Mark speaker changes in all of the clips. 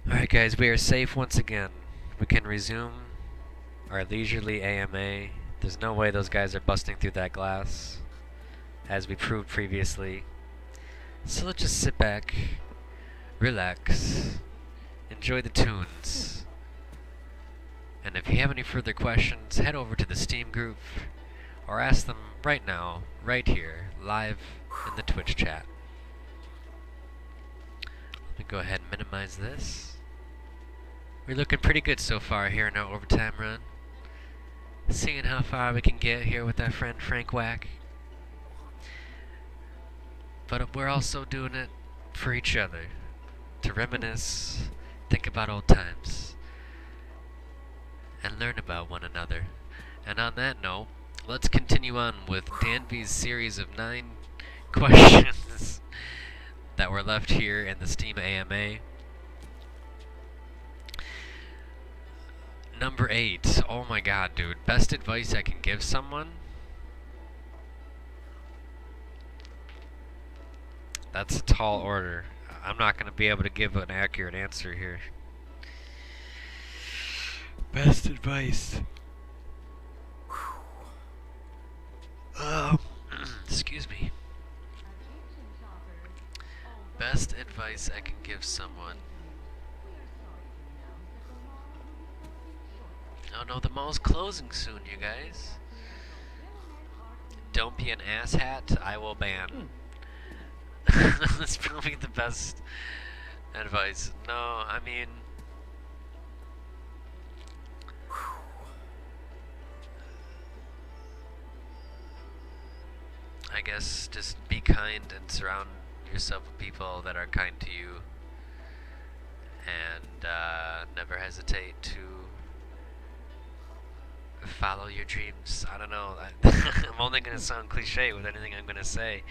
Speaker 1: Alright guys, we are safe once again. We can resume our leisurely AMA. There's no way those guys are busting through that glass, as we proved previously. So let's just sit back, relax, enjoy the tunes. And if you have any further questions, head over to the Steam group, or ask them right now, right here, live in the Twitch chat. Let me go ahead and minimize this. We're looking pretty good so far here in our overtime run. Seeing how far we can get here with our friend Frank Wack. But we're also doing it for each other. To reminisce, think about old times, and learn about one another. And on that note, let's continue on with Danby's series of 9 questions that were left here in the Steam AMA. Number 8. Oh my god, dude. Best advice I can give someone? That's a tall order. I'm not going to be able to give an accurate answer here. Best advice. Excuse me. Best advice I can give someone. Oh no, the mall's closing soon, you guys. Don't be an asshat, I will ban. That's probably the best advice. No, I mean... I guess just be kind and surround yourself with people that are kind to you. And never hesitate to follow your dreams. I don't know. I'm only going to sound cliche with anything I'm going to say.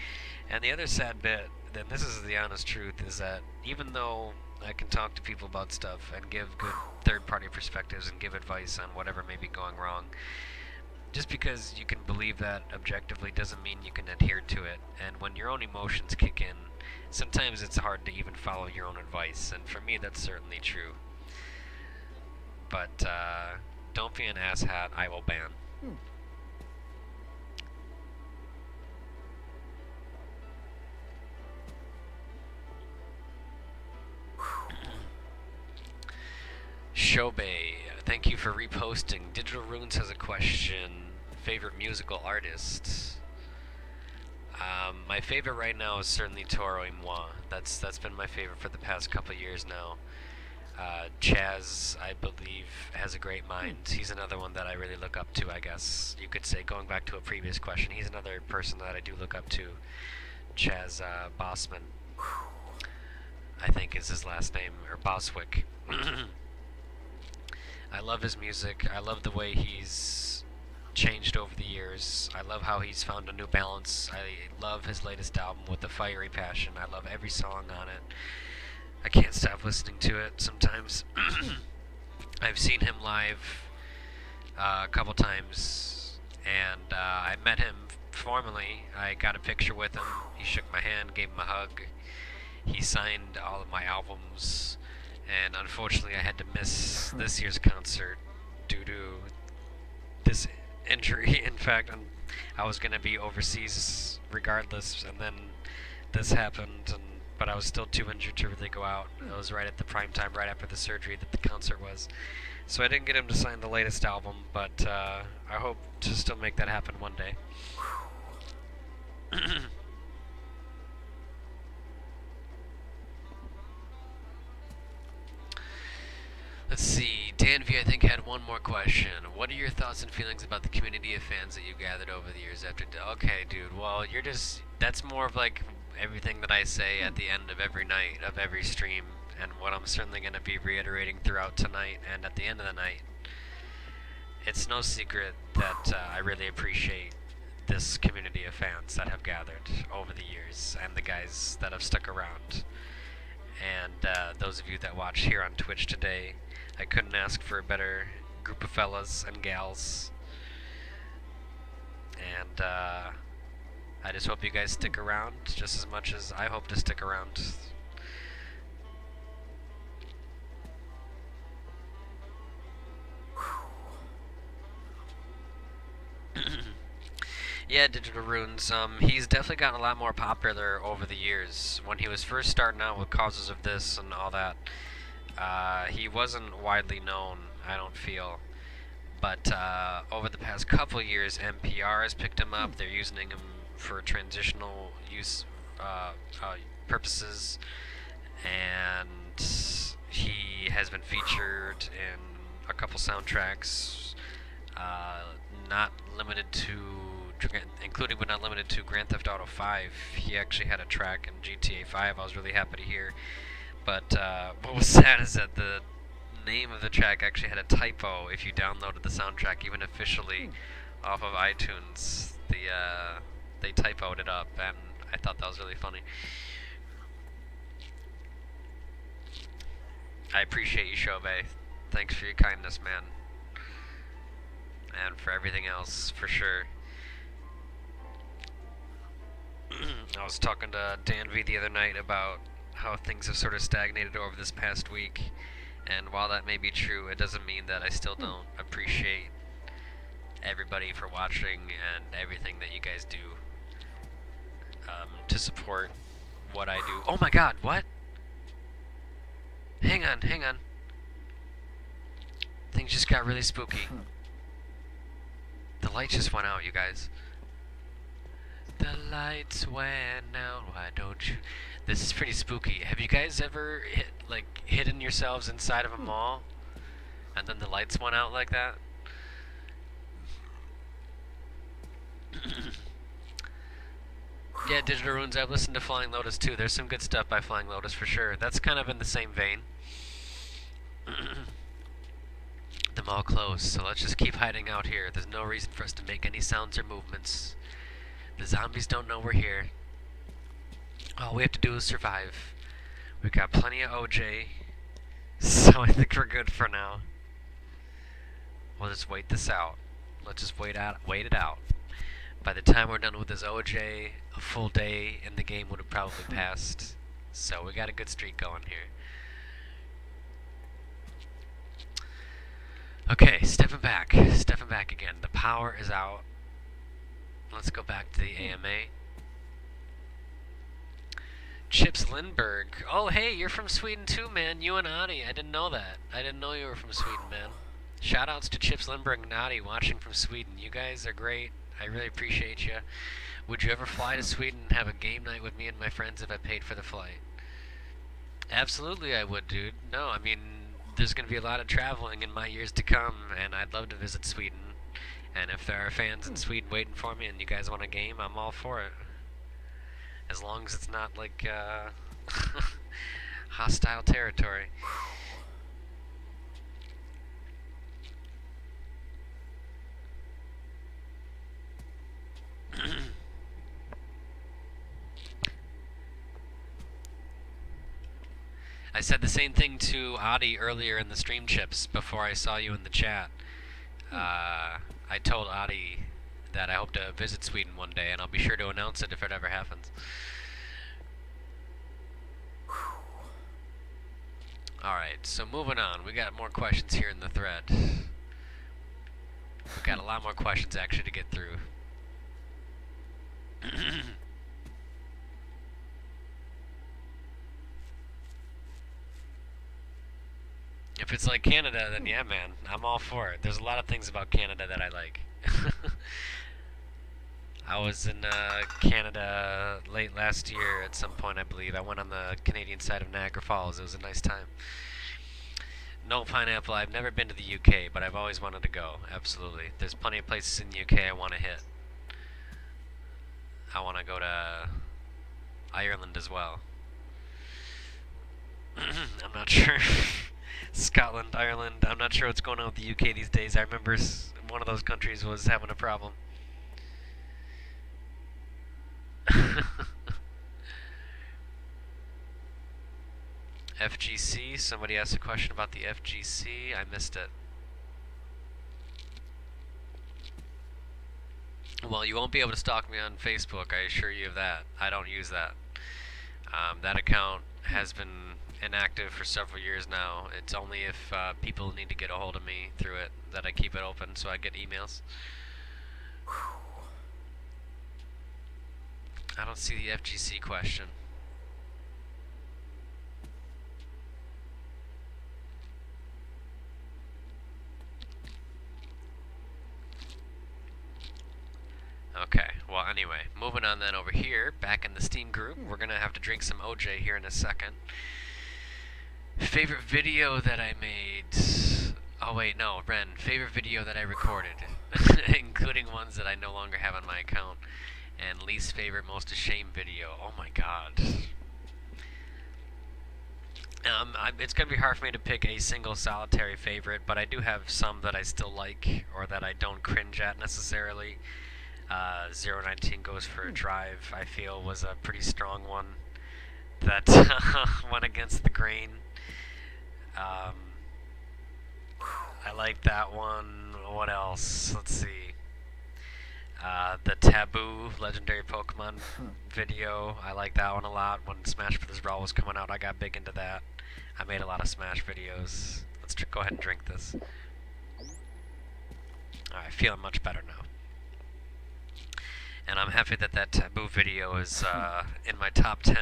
Speaker 1: And the other sad bit, and this is the honest truth, is that even though I can talk to people about stuff and give good third-party perspectives and give advice on whatever may be going wrong, just because you can believe that objectively doesn't mean you can adhere to it. And when your own emotions kick in, sometimes it's hard to even follow your own advice. And for me, that's certainly true. But, don't be an asshat, I will ban. Shobei, thank you for reposting. Digital Runes has a question. Favorite musical artist? My favorite right now is certainly Toro y Moi. That's been my favorite for the past couple years now. Chaz, I believe, has a great mind. He's another one that I really look up to, I guess. You could say, going back to a previous question, he's another person that I do look up to. Chaz Bossman, I think is his last name, or Boswick. I love his music. I love the way he's changed over the years. I love how he's found a new balance. I love his latest album with the fiery passion. I love every song on it. I can't stop listening to it sometimes. I've seen him live a couple times, and I met him formally. I got a picture with him. He shook my hand, gave him a hug. He signed all of my albums, and unfortunately I had to miss this year's concert due to this injury. In fact, I was going to be overseas regardless, and then this happened, but I was still too injured to really go out. It was right at the prime time, right after the surgery that the concert was. So I didn't get him to sign the latest album, but I hope to still make that happen one day. Let's see, Danvy I think had one more question. What are your thoughts and feelings about the community of fans that you gathered over the years after... Okay, dude, well, that's more of like everything that I say at the end of every night, of every stream, and what I'm certainly going to be reiterating throughout tonight and at the end of the night. It's no secret that I really appreciate this community of fans that have gathered over the years, and the guys that have stuck around. And those of you that watch here on Twitch today, I couldn't ask for a better group of fellas and gals. And I just hope you guys stick around just as much as I hope to stick around. Yeah, Digital Runes. He's definitely gotten a lot more popular over the years. When he was first starting out with Causes of This and all that, he wasn't widely known, I don't feel. But over the past couple years, NPR has picked him up. They're using him for transitional use purposes, and he has been featured in a couple soundtracks, not limited to, including but not limited to Grand Theft Auto 5. He actually had a track in GTA 5. I was really happy to hear. But what was sad is that the name of the track actually had a typo if you downloaded the soundtrack, even officially off of iTunes. They typoed it up, and I thought that was really funny. I appreciate you, Shobei. Thanks for your kindness, man. And for everything else, for sure. I was talking to Dan V the other night about how things have sort of stagnated over this past week, and while that may be true, it doesn't mean that I still don't appreciate everybody for watching and everything that you guys do to support what I do. Oh my god, what? Hang on. Things just got really spooky. The light just went out, you guys. The lights went out, why don't you? This is pretty spooky. Have you guys ever hidden yourselves inside of a mall and then the lights went out like that? Yeah, Digital Runes, I've listened to Flying Lotus too. There's some good stuff by Flying Lotus for sure. That's kind of in the same vein. The mall closed, so let's just keep hiding out here. There's no reason for us to make any sounds or movements. The zombies don't know we're here. All we have to do is survive. We've got plenty of OJ, so I think we're good for now. We'll just wait this out. Let's just wait it out. By the time we're done with this OJ, a full day in the game would have probably passed. So we got a good streak going here. Okay, stepping back again. The power is out. Let's go back to the AMA. Chips Lindbergh. Oh, hey, you're from Sweden too, man. You and Adi. I didn't know that. I didn't know you were from Sweden, man. Shoutouts to Chips Lindbergh and Adi watching from Sweden. You guys are great. I really appreciate you. Would you ever fly to Sweden and have a game night with me and my friends if I paid for the flight? Absolutely I would, dude. No, I mean, there's going to be a lot of traveling in my years to come, and I'd love to visit Sweden. And if there are fans in Sweden waiting for me and you guys want a game, I'm all for it. As long as it's not like hostile territory. I said the same thing to Adi earlier in the stream, Chips, before I saw you in the chat. I told Adi that I hope to visit Sweden one day, and I'll be sure to announce it if it ever happens. Alright, so moving on. We got more questions here in the thread. We've got a lot more questions actually to get through. If it's like Canada, then yeah, man, I'm all for it. There's a lot of things about Canada that I like. I was in Canada late last year at some point, I believe. I went on the Canadian side of Niagara Falls. It was a nice time. No Pineapple, I've never been to the UK, but I've always wanted to go. Absolutely. There's plenty of places in the UK I want to hit. I want to go to Ireland as well. I'm not sure. Scotland, Ireland, I'm not sure what's going on with the UK these days. I remember one of those countries was having a problem. FGC, somebody asked a question about the FGC. I missed it. Well, you won't be able to stalk me on Facebook, I assure you of that. I don't use that. That account has been inactive for several years now. It's only if people need to get a hold of me through it that I keep it open, so I get emails. I don't see the FGC question. Okay, well anyway, moving on then over here, back in the Steam group, we're gonna have to drink some OJ here in a second. Favorite video that I made... Oh wait, no, Ren, favorite video that I recorded, including ones that I no longer have on my account, and least favorite, most ashamed video. Oh my god. It's going to be hard for me to pick a single solitary favorite, but I do have some that I still like, or that I don't cringe at necessarily. 019 Goes for a Drive, I feel, was a pretty strong one that went against the grain. I like that one. What else? Let's see. The Taboo Legendary Pokemon video, I like that one a lot. When Smash Bros. Brawl was coming out, I got big into that. I made a lot of Smash videos. Let's go ahead and drink this. Alright, feeling much better now. And I'm happy that that Taboo video is in my top 10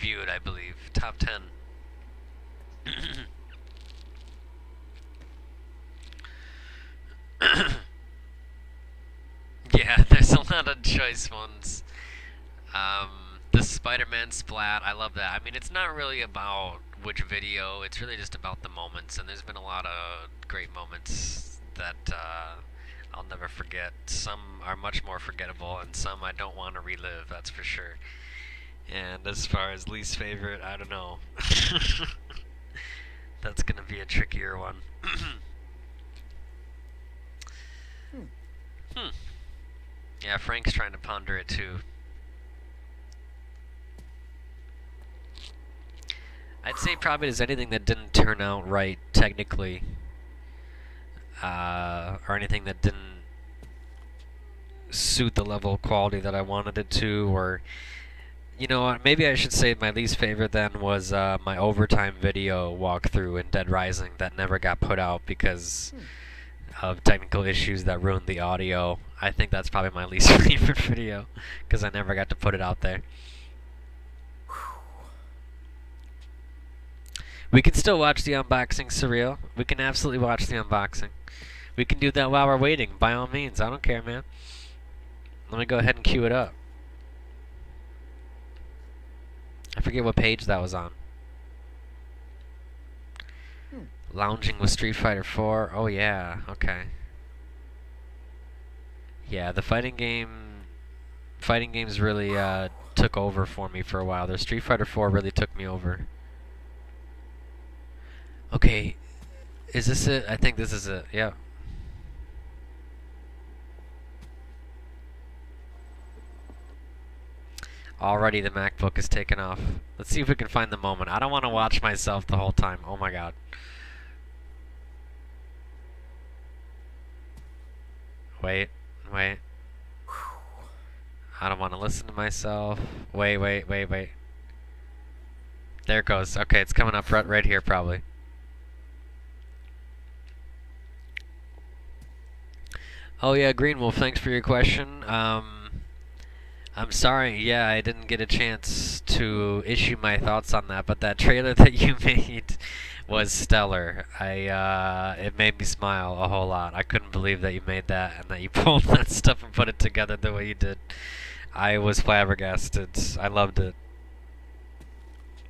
Speaker 1: viewed, I believe. Top 10. Yeah, there's a lot of choice ones. The Spider-Man splat, I love that. I mean, it's not really about which video, it's really just about the moments, and there's been a lot of great moments that I'll never forget. Some are much more forgettable, and some I don't want to relive, that's for sure. And as far as least favorite, I don't know. That's gonna be a trickier one. Yeah, Frank's trying to ponder it too. I'd say probably there's anything that didn't turn out right technically, or anything that didn't suit the level of quality that I wanted it to, or you know what, maybe I should say my least favorite then was my overtime video walkthrough in Dead Rising that never got put out because of technical issues that ruined the audio. I think that's probably my least favorite video because I never got to put it out there. We can still watch the unboxing, Surreal. We can absolutely watch the unboxing. We can do that while we're waiting, by all means. I don't care, man. Let me go ahead and queue it up. I forget what page that was on. Lounging with Street Fighter 4. Oh yeah, okay. Yeah, the fighting games really took over for me for a while. The Street Fighter 4 really took me over. Okay, is this it? I think this is it. Yeah. Already the MacBook is taken off. Let's see if we can find the moment. I don't want to watch myself the whole time. Oh my god. Wait. I don't want to listen to myself. Wait. There it goes. Okay, it's coming up right here probably. Oh yeah, Green Wolf, thanks for your question. I'm sorry, yeah, I didn't get a chance to issue my thoughts on that, but that trailer that you made was stellar. It made me smile a whole lot. I couldn't believe that you made that and that you pulled that stuff and put it together the way you did. I was flabbergasted. I loved it.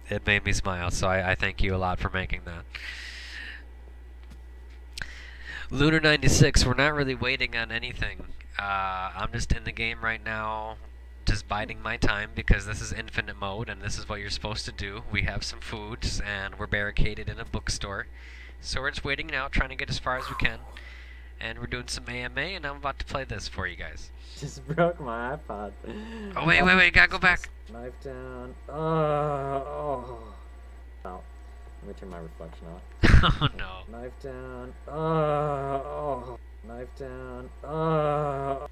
Speaker 1: It made me smile, so I thank you a lot for making that. Lunar 96, we're not really waiting on anything. I'm just in the game right now, just biding my time because this is infinite mode and this is what you're supposed to do. We have some foods and we're barricaded in a bookstore. So we're just waiting it out, trying to get as far as we can. And we're doing some AMA and I'm about to play this for you guys.
Speaker 2: Just broke my iPod.
Speaker 1: Oh wait, gotta go back.
Speaker 2: Knife down. Oh. Let me turn my reflection off.
Speaker 1: Oh no.
Speaker 2: Knife down. Oh. Knife down. Oh.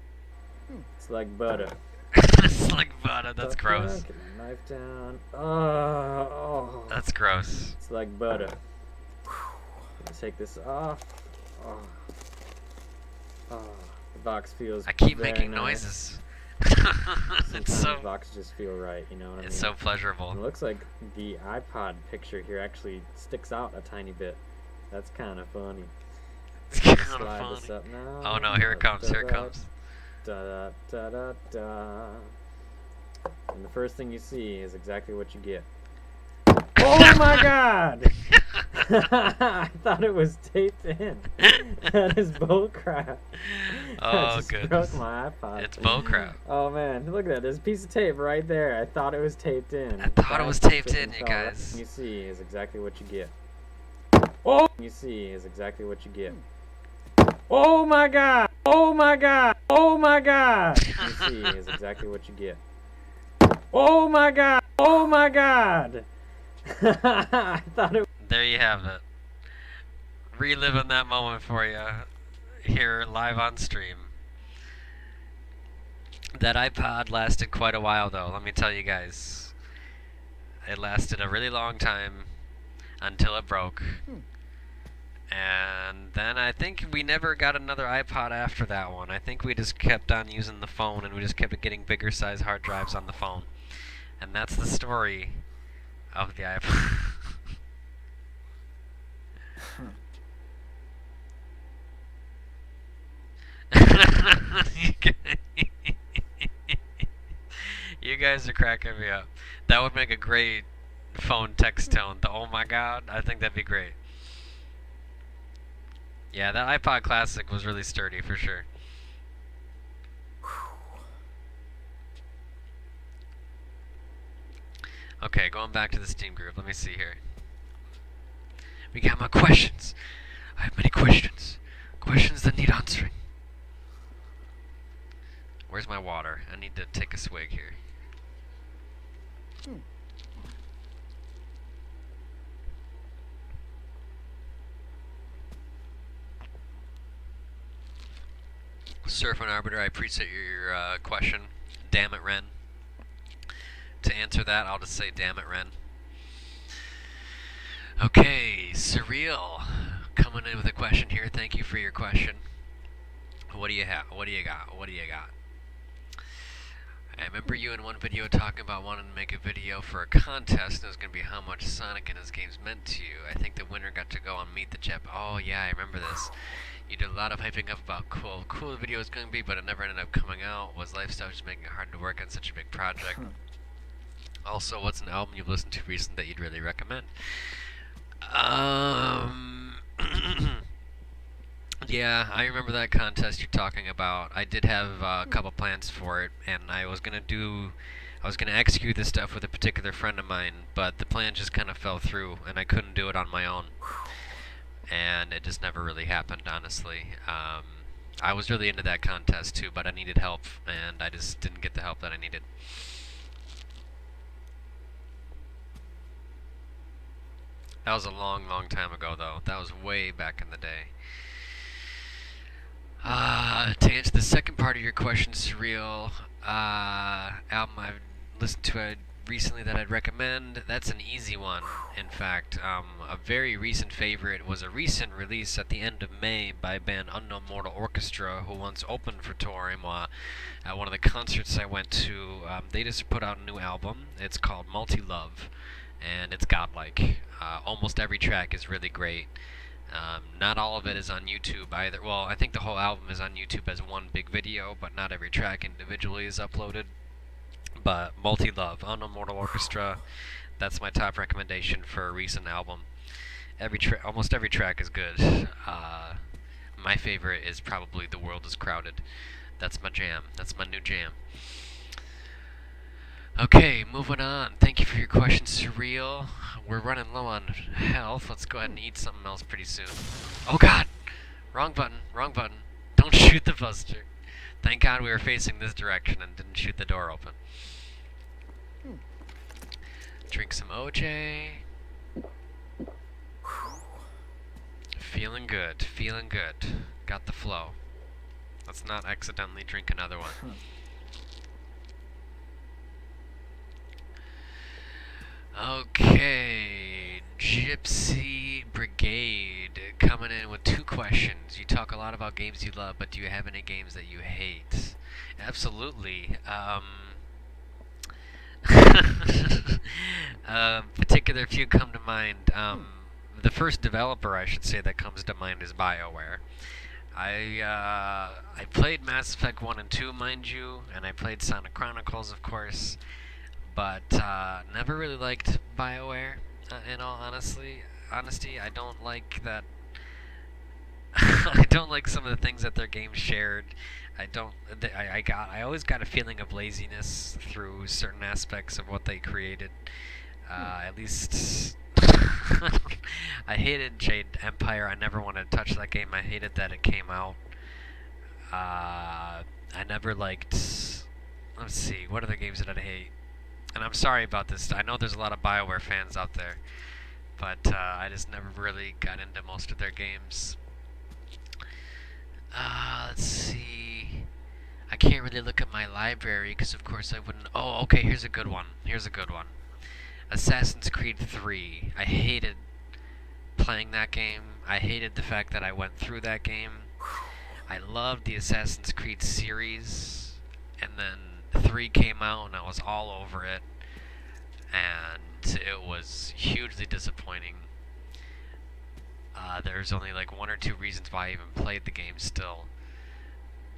Speaker 2: It's like butter.
Speaker 1: It's like butter. That's gross.
Speaker 2: Knife down. Oh.
Speaker 1: That's gross.
Speaker 2: It's like butter. Let's take this off. Oh. Oh. The box feels.
Speaker 1: I keep
Speaker 2: very
Speaker 1: making
Speaker 2: nice.
Speaker 1: noises. It's
Speaker 2: Sometimes
Speaker 1: so
Speaker 2: boxes just feel right, you know what I mean?
Speaker 1: it's so pleasurable.
Speaker 2: And it looks like the iPod picture here actually sticks out a tiny bit. That's kind of funny.
Speaker 1: It's kind of
Speaker 2: Slide this
Speaker 1: funny.
Speaker 2: up now.
Speaker 1: Oh no, here it comes, here it comes.
Speaker 2: Da da da da da. And the first thing you see is exactly what you get. Oh my god! I thought it was taped in. That is bullcrap.
Speaker 1: Oh
Speaker 2: I just
Speaker 1: goodness.
Speaker 2: broke my iPod.
Speaker 1: It's bullcrap.
Speaker 2: Oh man, look at that. There's a piece of tape right there. I thought it was taped in.
Speaker 1: I thought it was taped in, you guys.
Speaker 2: What you see is exactly what you get. Oh! You see is exactly what you get. Oh my god! Oh my god! Oh my god! You see is exactly what you get. Oh my god! Oh my god! I thought it.
Speaker 1: There you have it. Reliving that moment for you here live on stream. That iPod lasted quite a while though, let me tell you guys. It lasted a really long time until it broke. And then I think we never got another iPod after that one. I think we just kept on using the phone and we just kept getting bigger size hard drives on the phone. And that's the story of the iPod. You guys are cracking me up. That would make a great phone text tone. The oh my god, I think that'd be great. Yeah, that iPod Classic was really sturdy for sure. Okay, going back to the Steam group. Let me see here. We got my questions. I have many questions. Questions that need answering. Where's my water? I need to take a swig here. Surf on Arbiter, I appreciate your question. Damn it, Ren. To answer that, I'll just say damn it, Ren. Okay, Surreal, coming in with a question here. Thank you for your question. What do you have? What do you got? What do you got? I remember you in one video talking about wanting to make a video for a contest, and it was going to be how much Sonic and his games meant to you. I think the winner got to go on Meet the Jep. Oh yeah, I remember this. You did a lot of hyping up about cool the video was going to be, but it never ended up coming out. Was lifestyle just making it hard to work on such a big project? Also, what's an album you've listened to recently that you'd really recommend? Yeah, I remember that contest you're talking about. I did have a couple plans for it, and I was gonna execute this stuff with a particular friend of mine, but the plan just kind of fell through, and I couldn't do it on my own. And it just never really happened, honestly. I was really into that contest too, but I needed help, and I just didn't get the help that I needed. That was a long, long time ago, though. That was way back in the day. To answer the second part of your question, Surreal, album I've listened to recently that I'd recommend, that's an easy one, in fact. A very recent favorite was a recent release at the end of May by band Unknown Mortal Orchestra, who once opened for Tor Moi at one of the concerts I went to. They just put out a new album. It's called Multi-Love, and it's godlike. Almost every track is really great. Not all of it is on YouTube either. Well, I think the whole album is on YouTube as one big video, but not every track individually is uploaded. But Multi-Love, Unknown Mortal Orchestra, that's my top recommendation for a recent album. Almost every track is good. My favorite is probably The World is Crowded. That's my jam. That's my new jam. Okay, moving on. Thank you for your question, Surreal. We're running low on health. Let's go ahead and eat something else pretty soon. Oh god! Wrong button, wrong button. Don't shoot the buster. Thank God we were facing this direction and didn't shoot the door open. Drink some OJ. Feeling good, feeling good. Got the flow. Let's not accidentally drink another one. Okay, Gypsy Brigade coming in with two questions. You talk a lot about games you love, but do you have any games that you hate? Absolutely. Particular few come to mind. The first developer, I should say, that comes to mind is BioWare. I played Mass Effect 1 and 2, mind you, and I played Sonic Chronicles, of course, but never really liked BioWare. In all honesty, I don't like that. I don't like some of the things that their games shared. I don't. I always got a feeling of laziness through certain aspects of what they created. At least. I hated Jade Empire. I never wanted to touch that game. I hated that it came out. I never liked. Let's see. What other games did I hate? And I'm sorry about this. I know there's a lot of BioWare fans out there, but I just never really got into most of their games. Let's see. I can't really look at my library because, of course, I wouldn't. Oh, okay. Here's a good one. Assassin's Creed 3. I hated playing that game. I hated the fact that I went through that game. I loved the Assassin's Creed series, and then 3 came out and I was all over it, and it was hugely disappointing. There's only like 1 or 2 reasons why I even played the game still,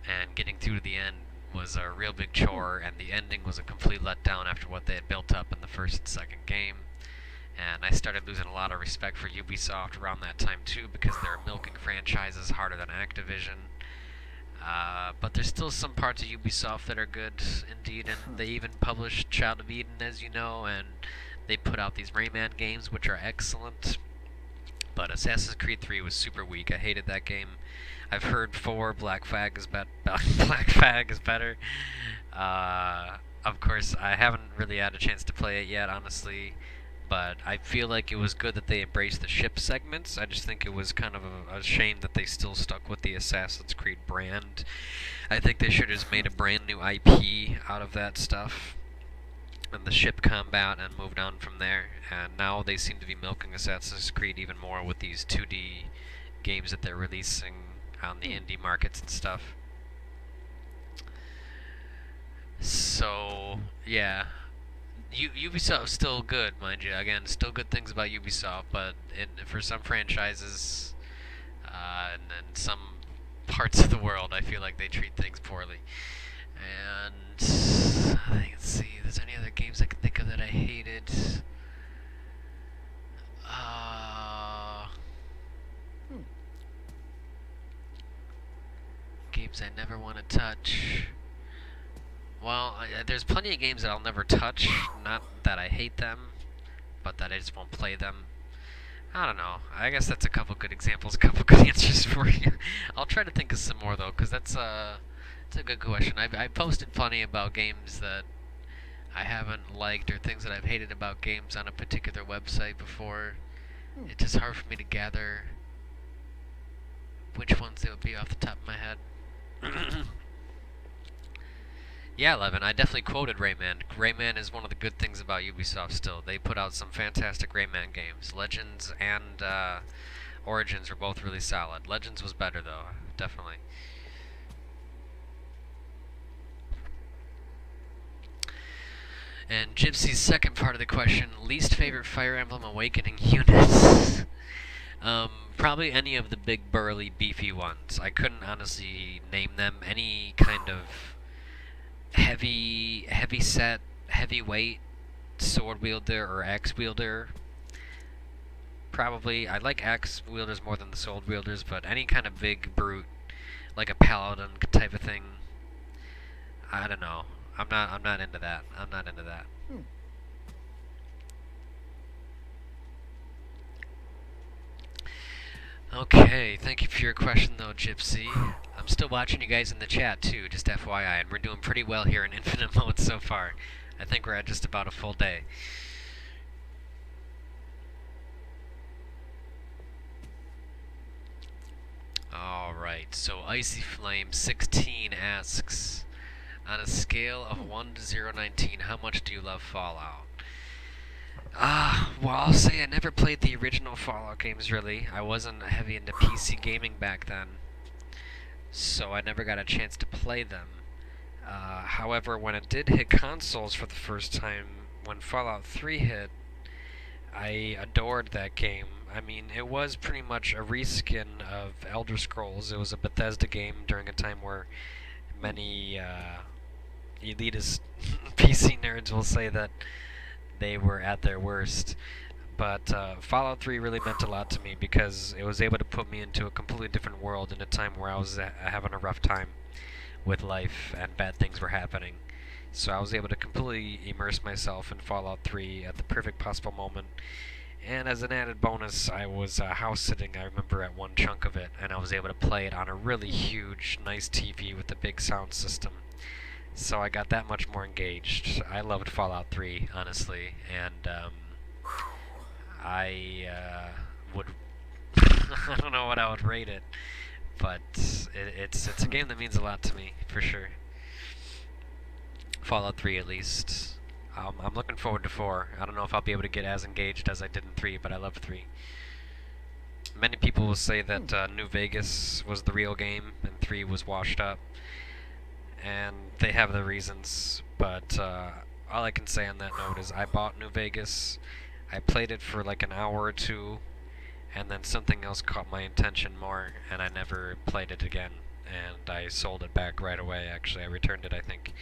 Speaker 1: and getting through to the end was a real big chore, and the ending was a complete letdown after what they had built up in the first and second game. And I started losing a lot of respect for Ubisoft around that time too, because they were milking franchises harder than Activision. But there's still some parts of Ubisoft that are good indeed, and they even published Child of Eden, as you know, and they put out these Rayman games, which are excellent. But Assassin's Creed 3 was super weak. I hated that game. I've heard 4, Black Flag is better. Of course, I haven't really had a chance to play it yet, honestly. But I feel like it was good that they embraced the ship segments. I just think it was kind of a shame that they still stuck with the Assassin's Creed brand. I think they should have just made a brand new IP out of that stuff, and the ship combat, and moved on from there. And now they seem to be milking Assassin's Creed even more with these 2D games that they're releasing on the indie markets and stuff. So, yeah. Ubisoft's still good, mind you. Again, still good things about Ubisoft, but for some franchises and some parts of the world, I feel like they treat things poorly. And let's see, if there's any other games I can think of that I hated. Games I never want to touch. Well, there's plenty of games that I'll never touch. Not that I hate them, but that I just won't play them. I don't know. I guess that's a couple good examples, a couple good answers for you. I'll try to think of some more, though, because it's a good question. I posted plenty about games that I haven't liked or things that I've hated about games on a particular website before. It's just hard for me to gather which ones they would be off the top of my head. Yeah, Levin, I definitely quoted Rayman. Rayman is one of the good things about Ubisoft still. They put out some fantastic Rayman games. Legends and Origins were both really solid. Legends was better, though, definitely. And Gypsy's second part of the question, least favorite Fire Emblem Awakening units? Probably any of the big, burly, beefy ones. I couldn't honestly name them. Any kind of heavy set, heavyweight sword wielder or axe wielder. Probably, I like axe wielders more than the sword wielders, but any kind of big brute, like a paladin type of thing. I don't know. I'm not into that. I'm not into that. Okay, thank you for your question though, Gypsy. I'm still watching you guys in the chat too, just FYI, and we're doing pretty well here in Infinite Mode so far. I think we're at just about a full day. Alright, so Icy Flame 16 asks, on a scale of 1 to 019, how much do you love Fallout? Well, I'll say I never played the original Fallout games, really. I wasn't heavy into PC gaming back then, so I never got a chance to play them. However, when it did hit consoles for the first time, when Fallout 3 hit, I adored that game. I mean, it was pretty much a reskin of Elder Scrolls. It was a Bethesda game during a time where many elitist PC nerds will say that they were at their worst. But Fallout 3 really meant a lot to me because it was able to put me into a completely different world in a time where I was having a rough time with life and bad things were happening. So I was able to completely immerse myself in Fallout 3 at the perfect possible moment. And as an added bonus, I was house sitting, I remember, at one chunk of it, and I was able to play it on a really huge, nice TV with a big sound system. So I got that much more engaged. I loved Fallout 3, honestly, and I would I don't know what I would rate it, but it's a game that means a lot to me, for sure. Fallout 3 at least. I'm looking forward to 4. I don't know if I'll be able to get as engaged as I did in 3, but I love 3. Many people will say that New Vegas was the real game and 3 was washed up, and they have their reasons, but all I can say on that note is I bought New Vegas, I played it for like an hour or two, and then something else caught my attention more, and I never played it again, and I sold it back right away. Actually, I returned it, I think.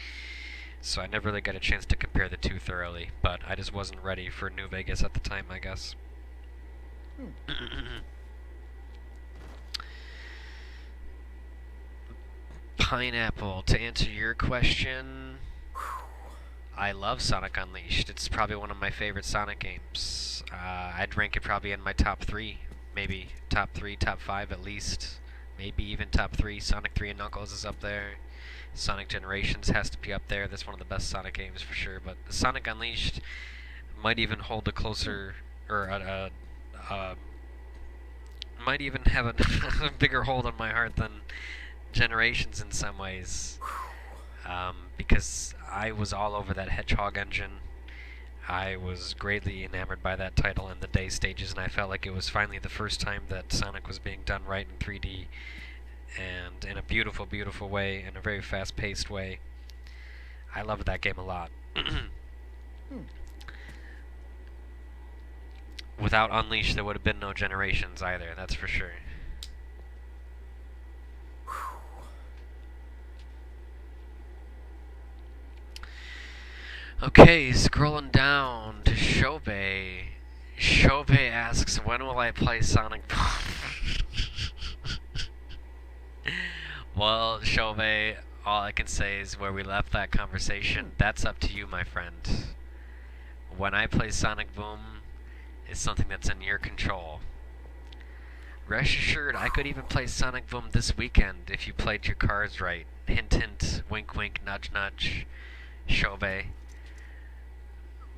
Speaker 1: So I never really got a chance to compare the two thoroughly, but I just wasn't ready for New Vegas at the time, I guess. Pineapple, to answer your question, I love Sonic Unleashed. It's probably one of my favorite Sonic games. I'd rank it probably in my top 3, maybe top 3, top 5 at least, maybe even top 3. Sonic 3 and Knuckles is up there. Sonic Generations has to be up there. That's one of the best Sonic games for sure. But Sonic Unleashed might even hold a closer, or might even have a bigger hold on my heart than Generations in some ways. Because I was all over that Hedgehog engine. I was greatly enamored by that title in the day stages, and I felt like it was finally the first time that Sonic was being done right in 3D. And in a beautiful, beautiful way, in a very fast-paced way. I loved that game a lot. Without Unleashed, there would have been no Generations either, that's for sure. Okay, scrolling down to Shobei. Shobei asks, when will I play Sonic Boom? Well, Shobei, all I can say is where we left that conversation, that's up to you, my friend. When I play Sonic Boom, is something that's in your control. Rest assured, I could even play Sonic Boom this weekend if you played your cards right. Hint, hint, wink, wink, nudge, nudge, Shobei.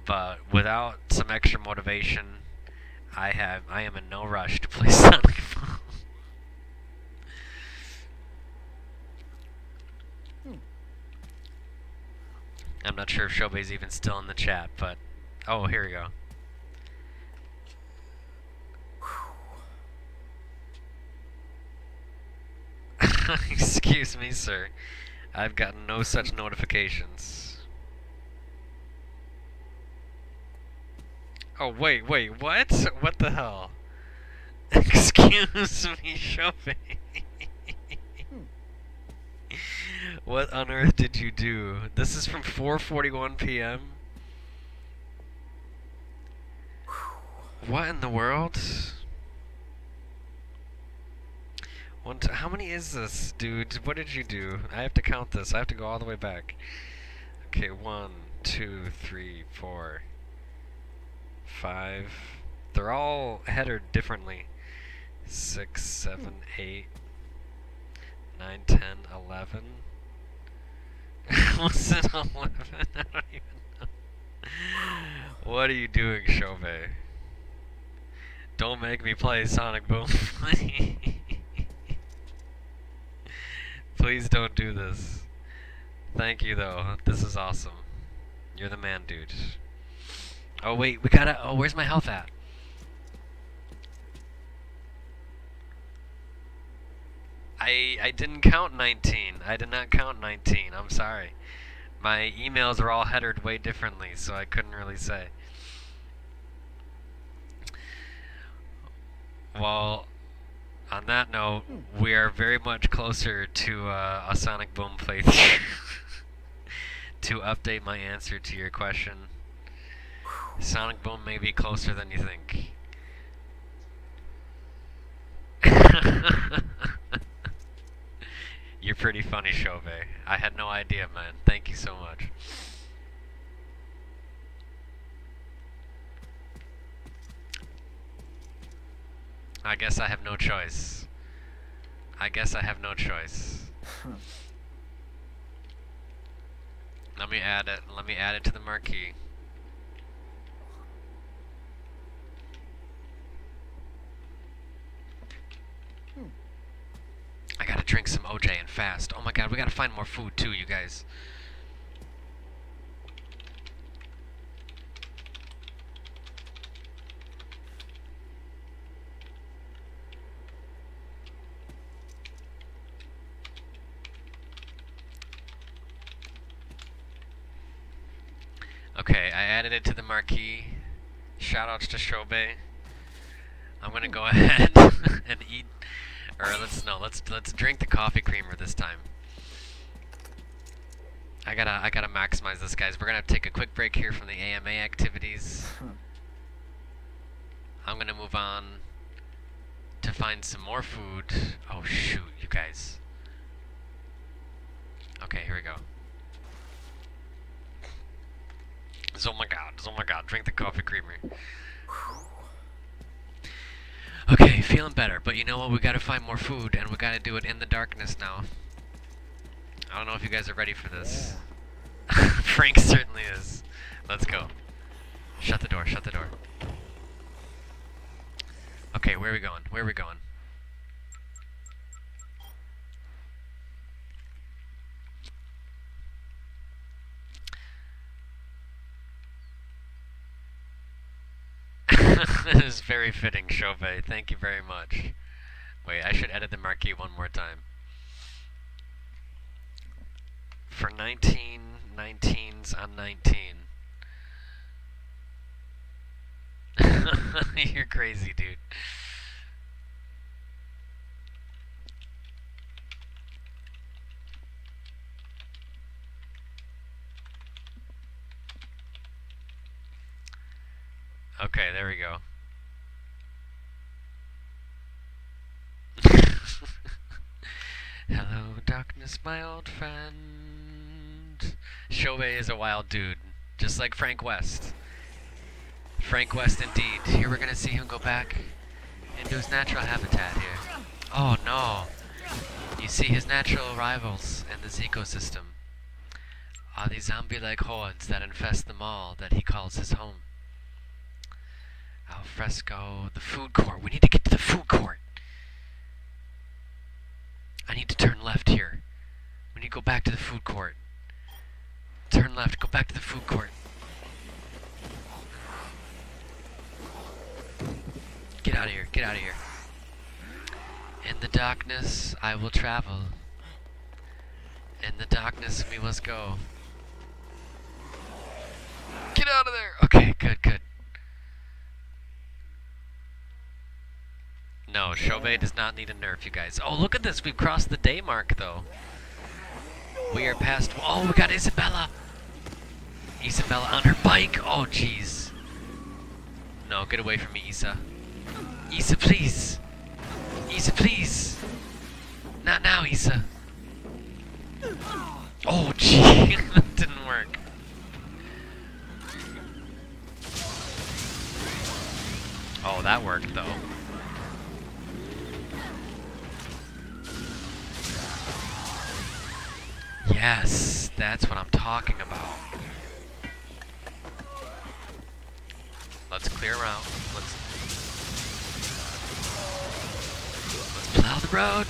Speaker 1: But without some extra motivation, I am in no rush to play Sonic Boom. I'm not sure if Shobei's even still in the chat, but... Oh, here we go. Excuse me, sir. I've gotten no such notifications. Oh, wait, what? What the hell? Excuse me, Shobei. What on earth did you do? This is from 4:41 p.m.? What in the world? How many is this, dude? What did you do? I have to count this. I have to go all the way back. Okay, 1, 2, 3, 4, 5. They're all headed differently. 6, 7, 8, 9, 10, 11. Was it 11? I don't even know. What are you doing, Shobei? Don't make me play Sonic Boom. Please don't do this. Thank you, though. This is awesome. You're the man, dude. Oh, wait, we gotta... Oh, where's my health at? I didn't count 19. I did not count 19. I'm sorry. My emails are all headered way differently, so I couldn't really say. Well, on that note, we are very much closer to a Sonic Boom playthrough. To update my answer to your question, Sonic Boom may be closer than you think. You're pretty funny, Chauvet. I had no idea, man. Thank you so much. I guess I have no choice. I guess I have no choice. Let me add it. Let me add it to the marquee. I gotta drink some OJ and fast. Oh my god, we gotta find more food too, you guys. Okay, I added it to the marquee. Shoutouts to Chauvet. I'm gonna go ahead and eat, or let's drink the coffee creamer this time. I gotta maximize this, guys. We're gonna take a quick break here from the AMA activities. I'm gonna move on to find some more food. Oh shoot, you guys. Okay, here we go. Oh my god, drink the coffee creamer. Okay, feeling better, but you know what, we gotta find more food, and we gotta do it in the darkness now. I don't know if you guys are ready for this. Yeah. Frank certainly is. Let's go. Shut the door, shut the door. Okay, where are we going? Where are we going? This is very fitting, Chauvet. Thank you very much. Wait, I should edit the marquee one more time. For 19, 19s on 19. You're crazy, dude. Okay, there we go. Hello, darkness, my old friend. Chauvet is a wild dude, just like Frank West. Frank West, indeed. Here we're gonna see him go back into his natural habitat here. Oh no! You see his natural rivals in this ecosystem are these zombie-like hordes that infest the mall that he calls his home. Al fresco, the food court. We need to get to the food court. I need to turn left here. We need to go back to the food court. Turn left, go back to the food court. Get out of here, get out of here. In the darkness, I will travel. In the darkness, we must go. Get out of there! Okay, good, good. No, Chauvet does not need a nerf, you guys. Oh, look at this. We've crossed the day mark, though. We are past... Oh, we got Isabella. Isabella on her bike. Oh, jeez. No, get away from me, Isa. Isa, please. Isa, please. Not now, Isa. Oh, gee. That didn't work. Oh, that worked, though. Yes, that's what I'm talking about. Let's clear around. Let's plow the road.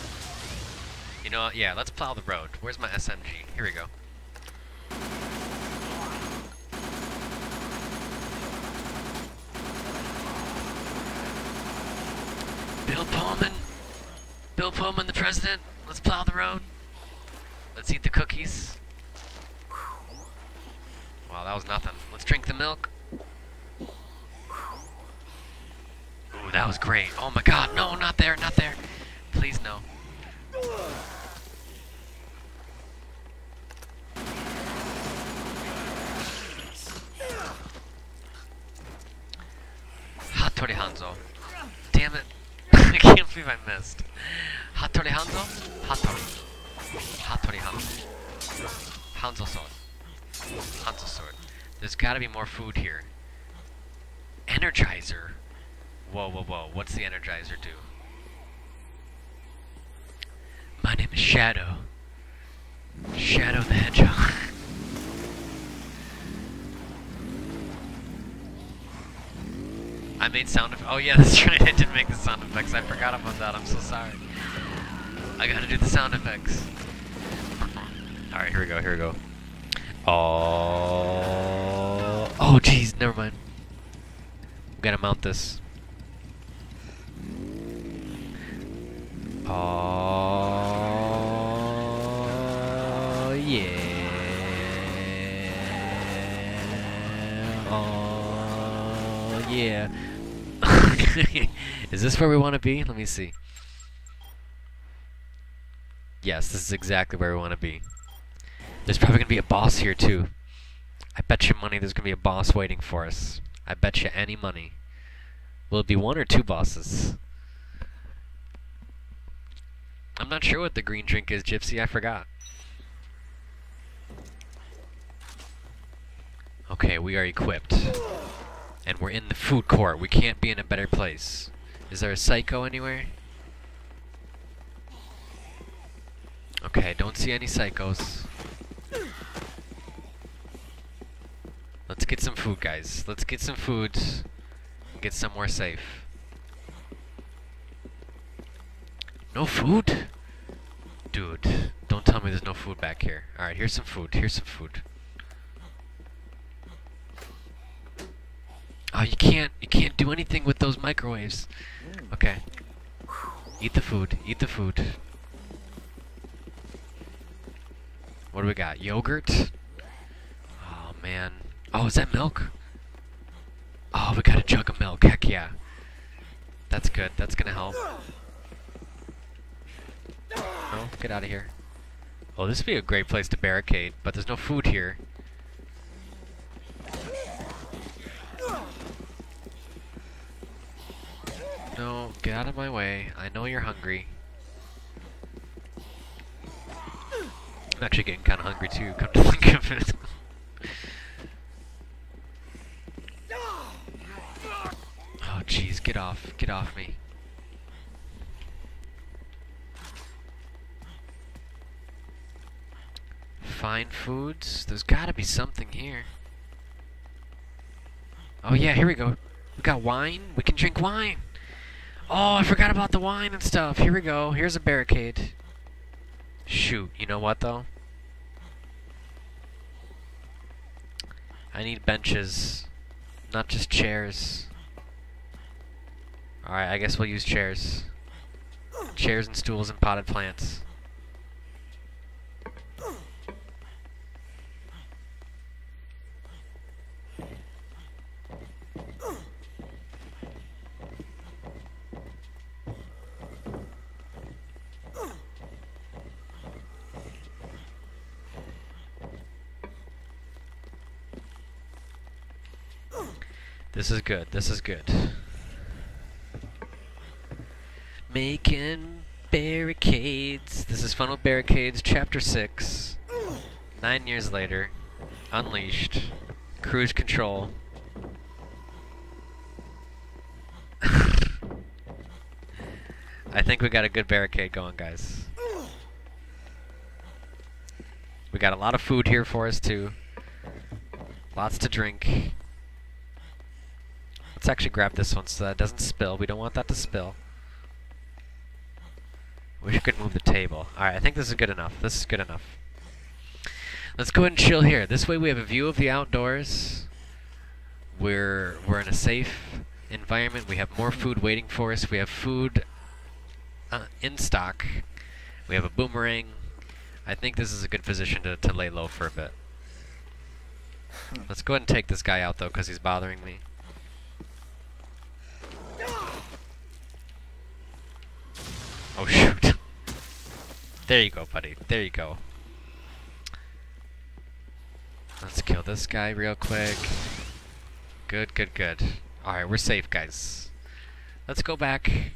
Speaker 1: You know what? Yeah, let's plow the road. Where's my SMG? Here we go. Bill Pullman. Bill Pullman, the president. Let's plow the road. Let's eat the cookies. Wow, that was nothing. Let's drink the milk. Ooh, that was great. Oh my god, no, not there, not there. Please, no. Hattori Hanzo. Damn it. I can't believe I missed. Hattori Hanzo? Hattori. Hattori Hanzo. Hanzo sword. Hanzo sword. There's gotta be more food here. Energizer. Whoa, whoa, whoa. What's the Energizer do? My name is Shadow. Shadow the Hedgehog. I made sound effects. Oh yeah, that's right. I did make the sound effects. I forgot about that. I'm so sorry. I gotta do the sound effects. Alright, here we go, here we go. Oh, jeez, never mind. I'm gonna mount this. Oh, yeah. Oh, yeah. Is this where we want to be? Let me see. Yes, this is exactly where we want to be. There's probably going to be a boss here, too. I bet you money there's going to be a boss waiting for us. I bet you any money. Will it be one or two bosses? I'm not sure what the green drink is, Gypsy. I forgot. Okay, we are equipped. And we're in the food court. We can't be in a better place. Is there a psycho anywhere? Okay, don't see any psychos. Let's get some food, guys. Let's get some food and get somewhere safe. No food? Dude, don't tell me there's no food back here. Alright, here's some food. Here's some food. Oh, you can't do anything with those microwaves. Okay. Eat the food. Eat the food. What do we got? Yogurt? Oh, man. Oh, is that milk? Oh, we got a jug of milk. Heck yeah. That's good. That's gonna help. No? Get out of here. Oh, this would be a great place to barricade, but there's no food here. No, get out of my way. I know you're hungry. I'm actually getting kind of hungry too, come to think of it. Oh jeez, get off me. Find foods? There's gotta be something here. Oh yeah, here we go. We got wine? We can drink wine! Oh, I forgot about the wine and stuff. Here we go. Here's a barricade. Shoot, you know what though? I need benches, not just chairs. Alright, I guess we'll use chairs. Chairs and stools and potted plants. This is good. This is good. Making barricades. This is Funnel Barricades, Chapter 6. 9 years later. Unleashed. Cruise control. I think we got a good barricade going, guys. We got a lot of food here for us, too. Lots to drink. Let's actually grab this one so that it doesn't spill. We don't want that to spill. Wish I could move the table. Alright, I think this is good enough. This is good enough. Let's go ahead and chill here. This way we have a view of the outdoors. We're in a safe environment. We have more food waiting for us. We have food in stock. We have a boomerang. I think this is a good position to lay low for a bit. Let's go ahead and take this guy out, though, because he's bothering me. Oh, shoot. There you go, buddy. There you go. Let's kill this guy real quick. Good, good, good. Alright, we're safe, guys. Let's go back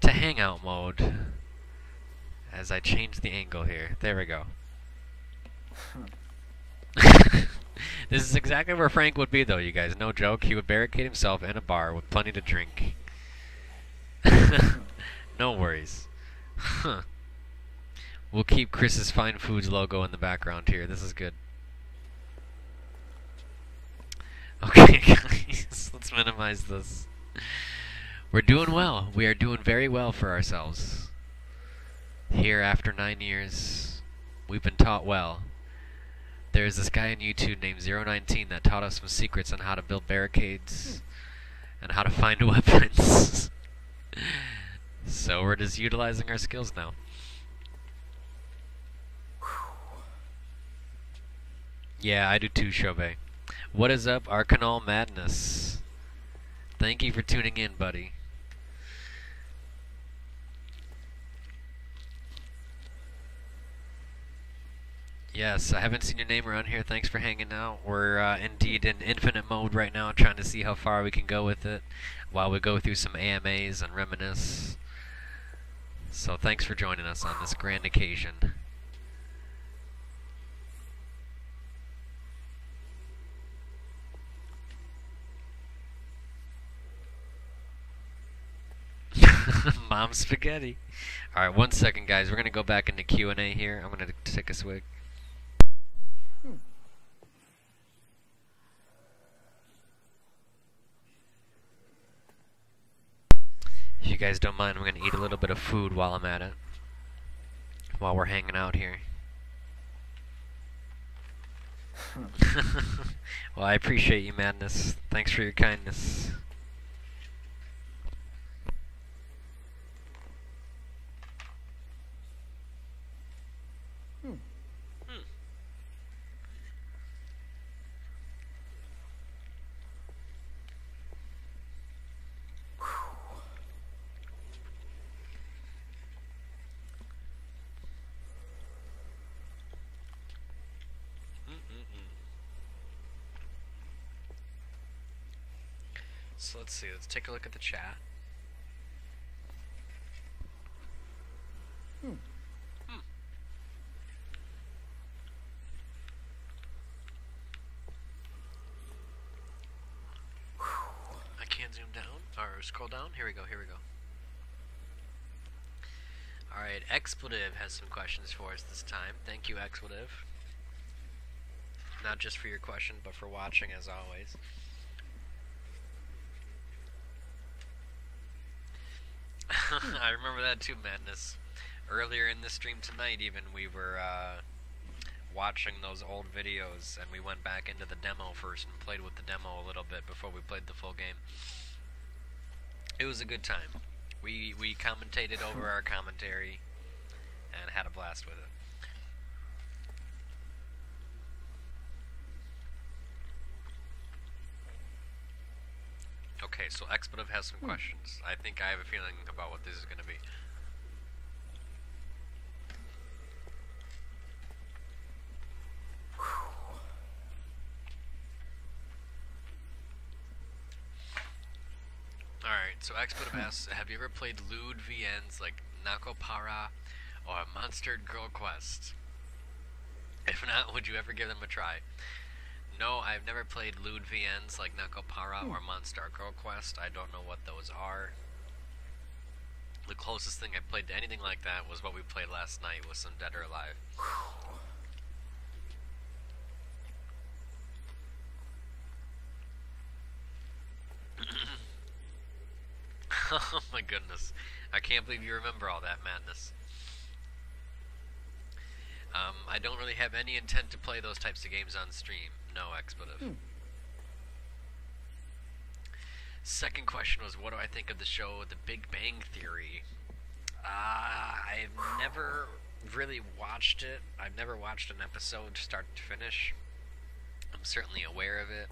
Speaker 1: to hangout mode as I change the angle here. There we go. This is exactly where Frank would be, though, you guys. No joke. He would barricade himself in a bar with plenty to drink. No worries. Huh. We'll keep Chris's Fine Foods logo in the background here. This is good. Okay, guys. Let's minimize this. We're doing well. We are doing very well for ourselves. Here, after 9 years, we've been taught well. There's this guy on YouTube named 019 that taught us some secrets on how to build barricades and how to find weapons. So we're just utilizing our skills now. Yeah, I do too, Shobe. What is up, Arcanal Madness? Thank you for tuning in, buddy. Yes, I haven't seen your name around here. Thanks for hanging out. We're indeed in infinite mode right now, trying to see how far we can go with it while we go through some AMAs and reminisce. So thanks for joining us on this grand occasion. Mom spaghetti. Alright, 1 second, guys. We're going to go back into Q&A here. I'm going to take a swig. If you guys don't mind, I'm going to eat a little bit of food while I'm at it. While we're hanging out here. Well, I appreciate you, Madness. Thanks for your kindness. So let's see, let's take a look at the chat. I can't zoom down, or scroll down. Here we go, here we go. Alright, Expletive has some questions for us this time. Thank you, Expletive. Not just for your question, but for watching as always. I remember that too, Madness. Earlier in the stream tonight even, we were watching those old videos, and we went back into the demo first and played with the demo a little bit before we played the full game. It was a good time. We commentated over our commentary and had a blast with it. Okay, so Expletive has some questions. I think I have a feeling about what this is going to be. Alright, so Expletive asks, have you ever played lewd VNs like Nakopara or Monstered Girl Quest? If not, would you ever give them a try? No, I've never played lewd VNs like Nakopara or Monster Girl Quest. I don't know what those are. The closest thing I played to anything like that was what we played last night with some Dead or Alive. Oh my goodness. I can't believe you remember all that, Madness. I don't really have any intent to play those types of games on stream. No, Expletive. Second question was, what do I think of the show The Big Bang Theory? I I've never really watched it. I've never watched an episode start to finish. I'm certainly aware of it.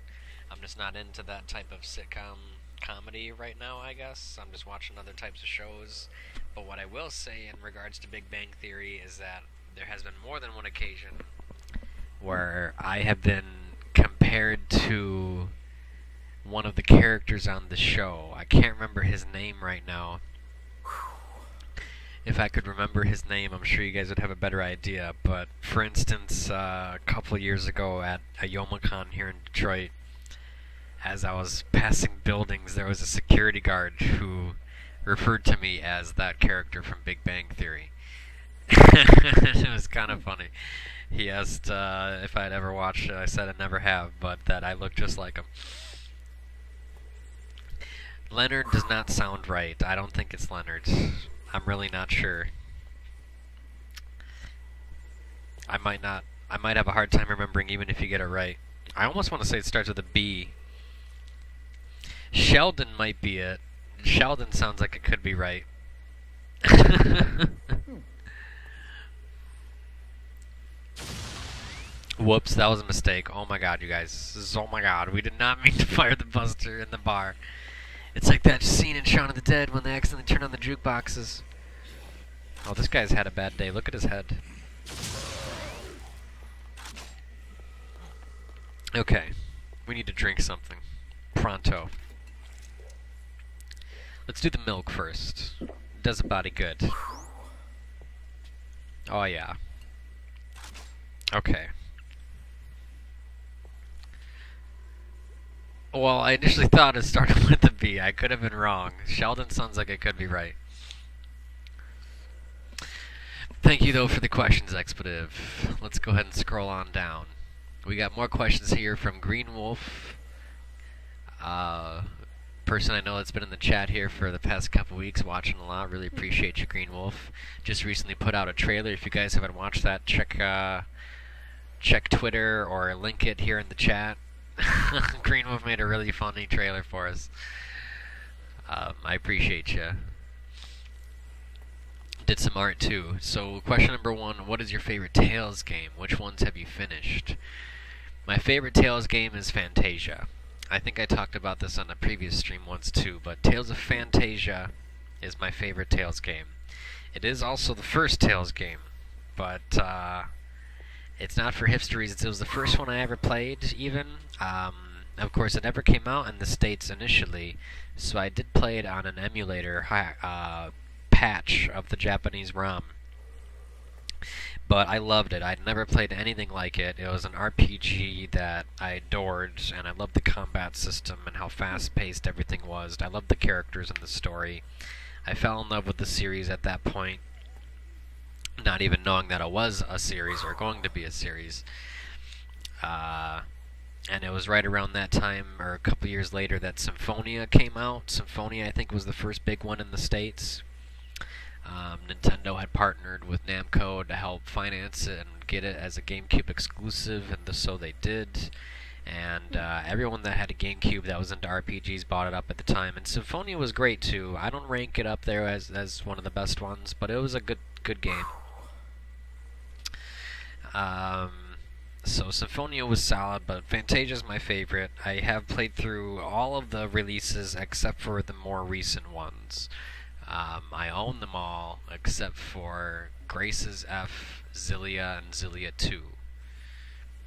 Speaker 1: I'm just not into that type of sitcom comedy right now, I guess. I'm just watching other types of shows. But what I will say in regards to Big Bang Theory is that there has been more than one occasion where I have been compared to one of the characters on the show. I can't remember his name right now. If I could remember his name, I'm sure you guys would have a better idea. But for instance, a couple of years ago at a Youmacon here in Detroit, as I was passing buildings, there was a security guard who referred to me as that character from Big Bang Theory. It was kind of funny. He asked if I'd ever watched it. I said I never have, but that I look just like him. Leonard does not sound right. I don't think it's Leonard. I'm really not sure. I might have a hard time remembering even if you get it right. I almost want to say it starts with a B. Sheldon might be it. Sheldon sounds like it could be right. Whoops, that was a mistake. Oh my god, you guys. Oh my god, we did not mean to fire the buster in the bar. It's like that scene in Shaun of the Dead when they accidentally turn on the jukeboxes. Oh, this guy's had a bad day. Look at his head. Okay, we need to drink something. Pronto. Let's do the milk first. Does the body good. Oh yeah. Okay. Well, I initially thought it started with a B. I could have been wrong. Sheldon sounds like it could be right. Thank you, though, for the questions, Expletive. Let's go ahead and scroll on down. We got more questions here from Green Wolf. Person I know that's been in the chat here for the past couple weeks, watching a lot. Really appreciate you, Green Wolf. Just recently put out a trailer. If you guys haven't watched that, check Twitter or link it here in the chat. Green Wolf made a really funny trailer for us. I appreciate you. Did some art too. So question number 1, what is your favorite Tales game? Which ones have you finished? My favorite Tales game is Fantasia. I think I talked about this on a previous stream once too, but Tales of Fantasia is my favorite Tales game. It is also the first Tales game, but it's not for hipsteries. It was the first one I ever played, even. Of course, it never came out in the States initially, so I did play it on an emulator patch of the Japanese ROM. But I loved it. I'd never played anything like it. It was an RPG that I adored, and I loved the combat system and how fast-paced everything was. I loved the characters and the story. I fell in love with the series at that point, not even knowing that it was a series or going to be a series. And it was right around that time, or a couple years later, that Symphonia came out. Symphonia, I think, was the first big one in the States. Nintendo had partnered with Namco to help finance it and get it as a GameCube exclusive, and so they did. And everyone that had a GameCube that was into RPGs bought it up at the time. And Symphonia was great too. I don't rank it up there as one of the best ones, but it was a good game. So Symphonia was solid, but Fantasia is my favorite. I have played through all of the releases except for the more recent ones. I own them all except for Graces F, Xillia, and Xillia 2.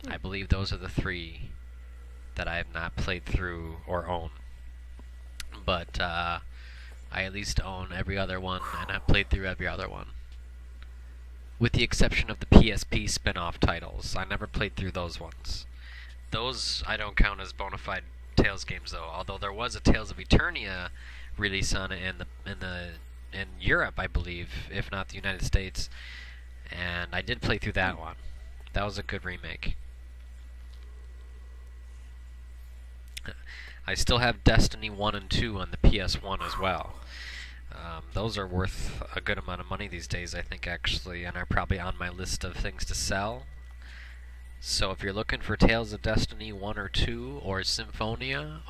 Speaker 1: I believe those are the 3 that I have not played through or own. But I at least own every other one, and I've played through every other one. With the exception of the PSP spin-off titles. I never played through those ones. Those I don't count as bona fide Tales games, though. Although there was a Tales of Eternia release on it in Europe, I believe, if not the United States, and I did play through that one. That was a good remake. I still have Destiny 1 and 2 on the PS1 as well. Those are worth a good amount of money these days, I think, actually, and are probably on my list of things to sell. So if you're looking for Tales of Destiny 1 or 2, or Symphonia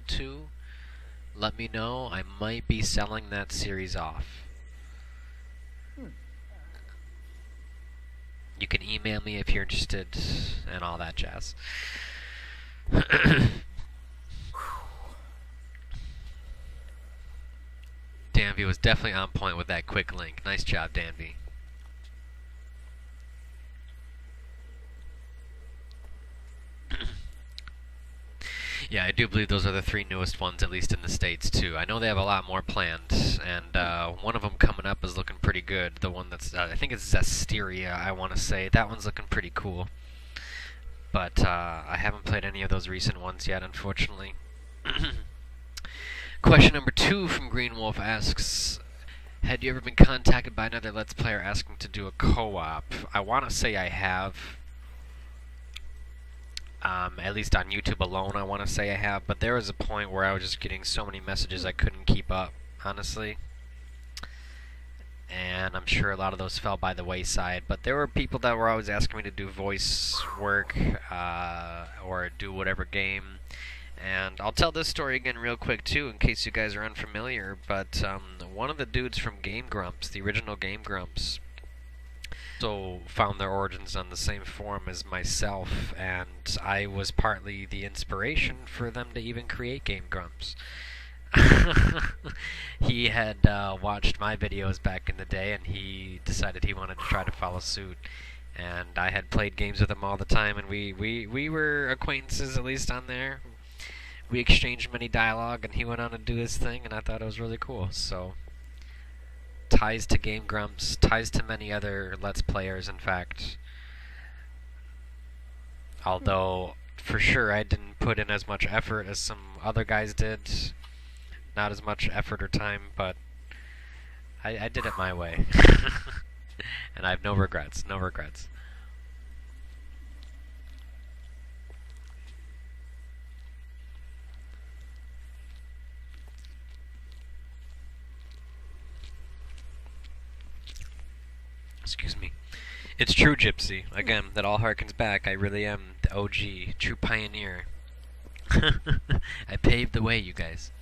Speaker 1: 2, let me know. I might be selling that series off. You can email me if you're interested and all that jazz. Danby was definitely on point with that quick link. Nice job, Danby. Yeah, I do believe those are the 3 newest ones, at least in the States, too. I know they have a lot more planned, and one of them coming up is looking pretty good. The one that's, I think it's Zestiria, I want to say. That one's looking pretty cool. But I haven't played any of those recent ones yet, unfortunately. Question number 2 from Green Wolf asks, had you ever been contacted by another Let's Player asking to do a co-op? I want to say I have. At least on YouTube alone, I want to say I have, but there was a point where I was just getting so many messages I couldn't keep up, honestly. And I'm sure a lot of those fell by the wayside, but there were people that were always asking me to do voice work, or do whatever game. And I'll tell this story again real quick, too, in case you guys are unfamiliar, but one of the dudes from Game Grumps, the original Game Grumps, also found their origins on the same forum as myself, and I was partly the inspiration for them to even create Game Grumps. He had watched my videos back in the day, and he decided he wanted to try to follow suit. And I had played games with him all the time, and we were acquaintances, at least on there. We exchanged many dialogue, and he went on to do his thing, and I thought it was really cool. So, ties to Game Grumps, ties to many other Let's Players, in fact. Although, for sure, I didn't put in as much effort as some other guys did. Not as much effort or time, but I did it my way. And I have no regrets, no regrets. Excuse me. It's true, Gypsy. Again, that all harkens back. I really am the OG, true pioneer. I paved the way, you guys.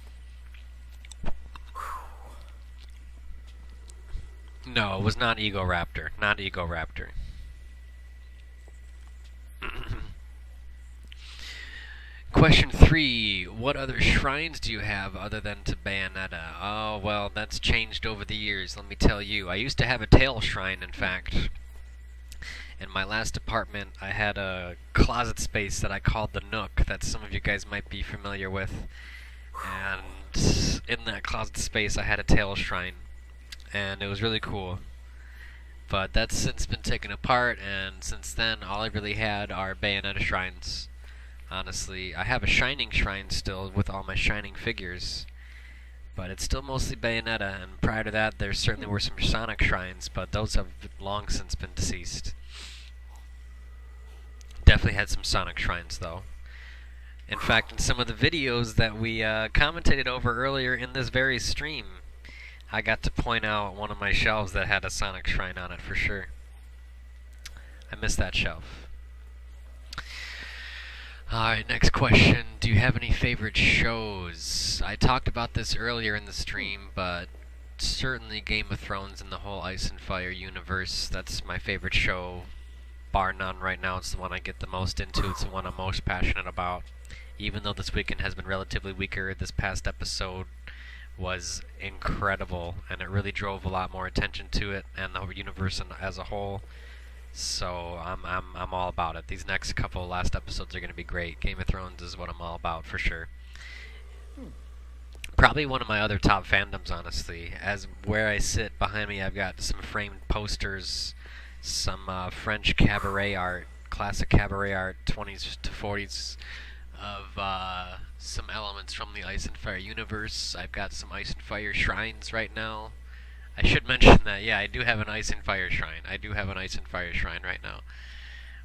Speaker 1: No, it was not Egoraptor. Not Egoraptor. Question 3. What other shrines do you have other than to Bayonetta? Oh, well, that's changed over the years, let me tell you. I used to have a tail shrine, in fact. In my last apartment, I had a closet space that I called the Nook, that some of you guys might be familiar with. And in that closet space, I had a tail shrine. And it was really cool. But that's since been taken apart, and since then, all I really had are Bayonetta shrines. Honestly, I have a Shining shrine still with all my Shining figures, but it's still mostly Bayonetta, and prior to that there certainly were some Sonic shrines, but those have long since been deceased. Definitely had some Sonic shrines though. In fact, in some of the videos that we commentated over earlier in this very stream, I got to point out one of my shelves that had a Sonic shrine on it for sure. I miss that shelf. Alright, next question. Do you have any favorite shows? I talked about this earlier in the stream, but certainly Game of Thrones and the whole Ice and Fire universe, that's my favorite show. Bar none right now, it's the one I get the most into, it's the one I'm most passionate about. Even though this weekend has been relatively weaker, this past episode was incredible, and it really drove a lot more attention to it and the whole universe as a whole. So I'm all about it. These next couple last episodes are going to be great. Game of Thrones is what I'm all about for sure. Probably one of my other top fandoms, honestly. As where I sit behind me, I've got some framed posters, some French cabaret art, classic cabaret art, 20s to 40s, of some elements from the Ice and Fire universe. I've got some Ice and Fire shrines right now. I should mention that, yeah, I do have an Ice and Fire shrine. I do have an Ice and Fire shrine right now.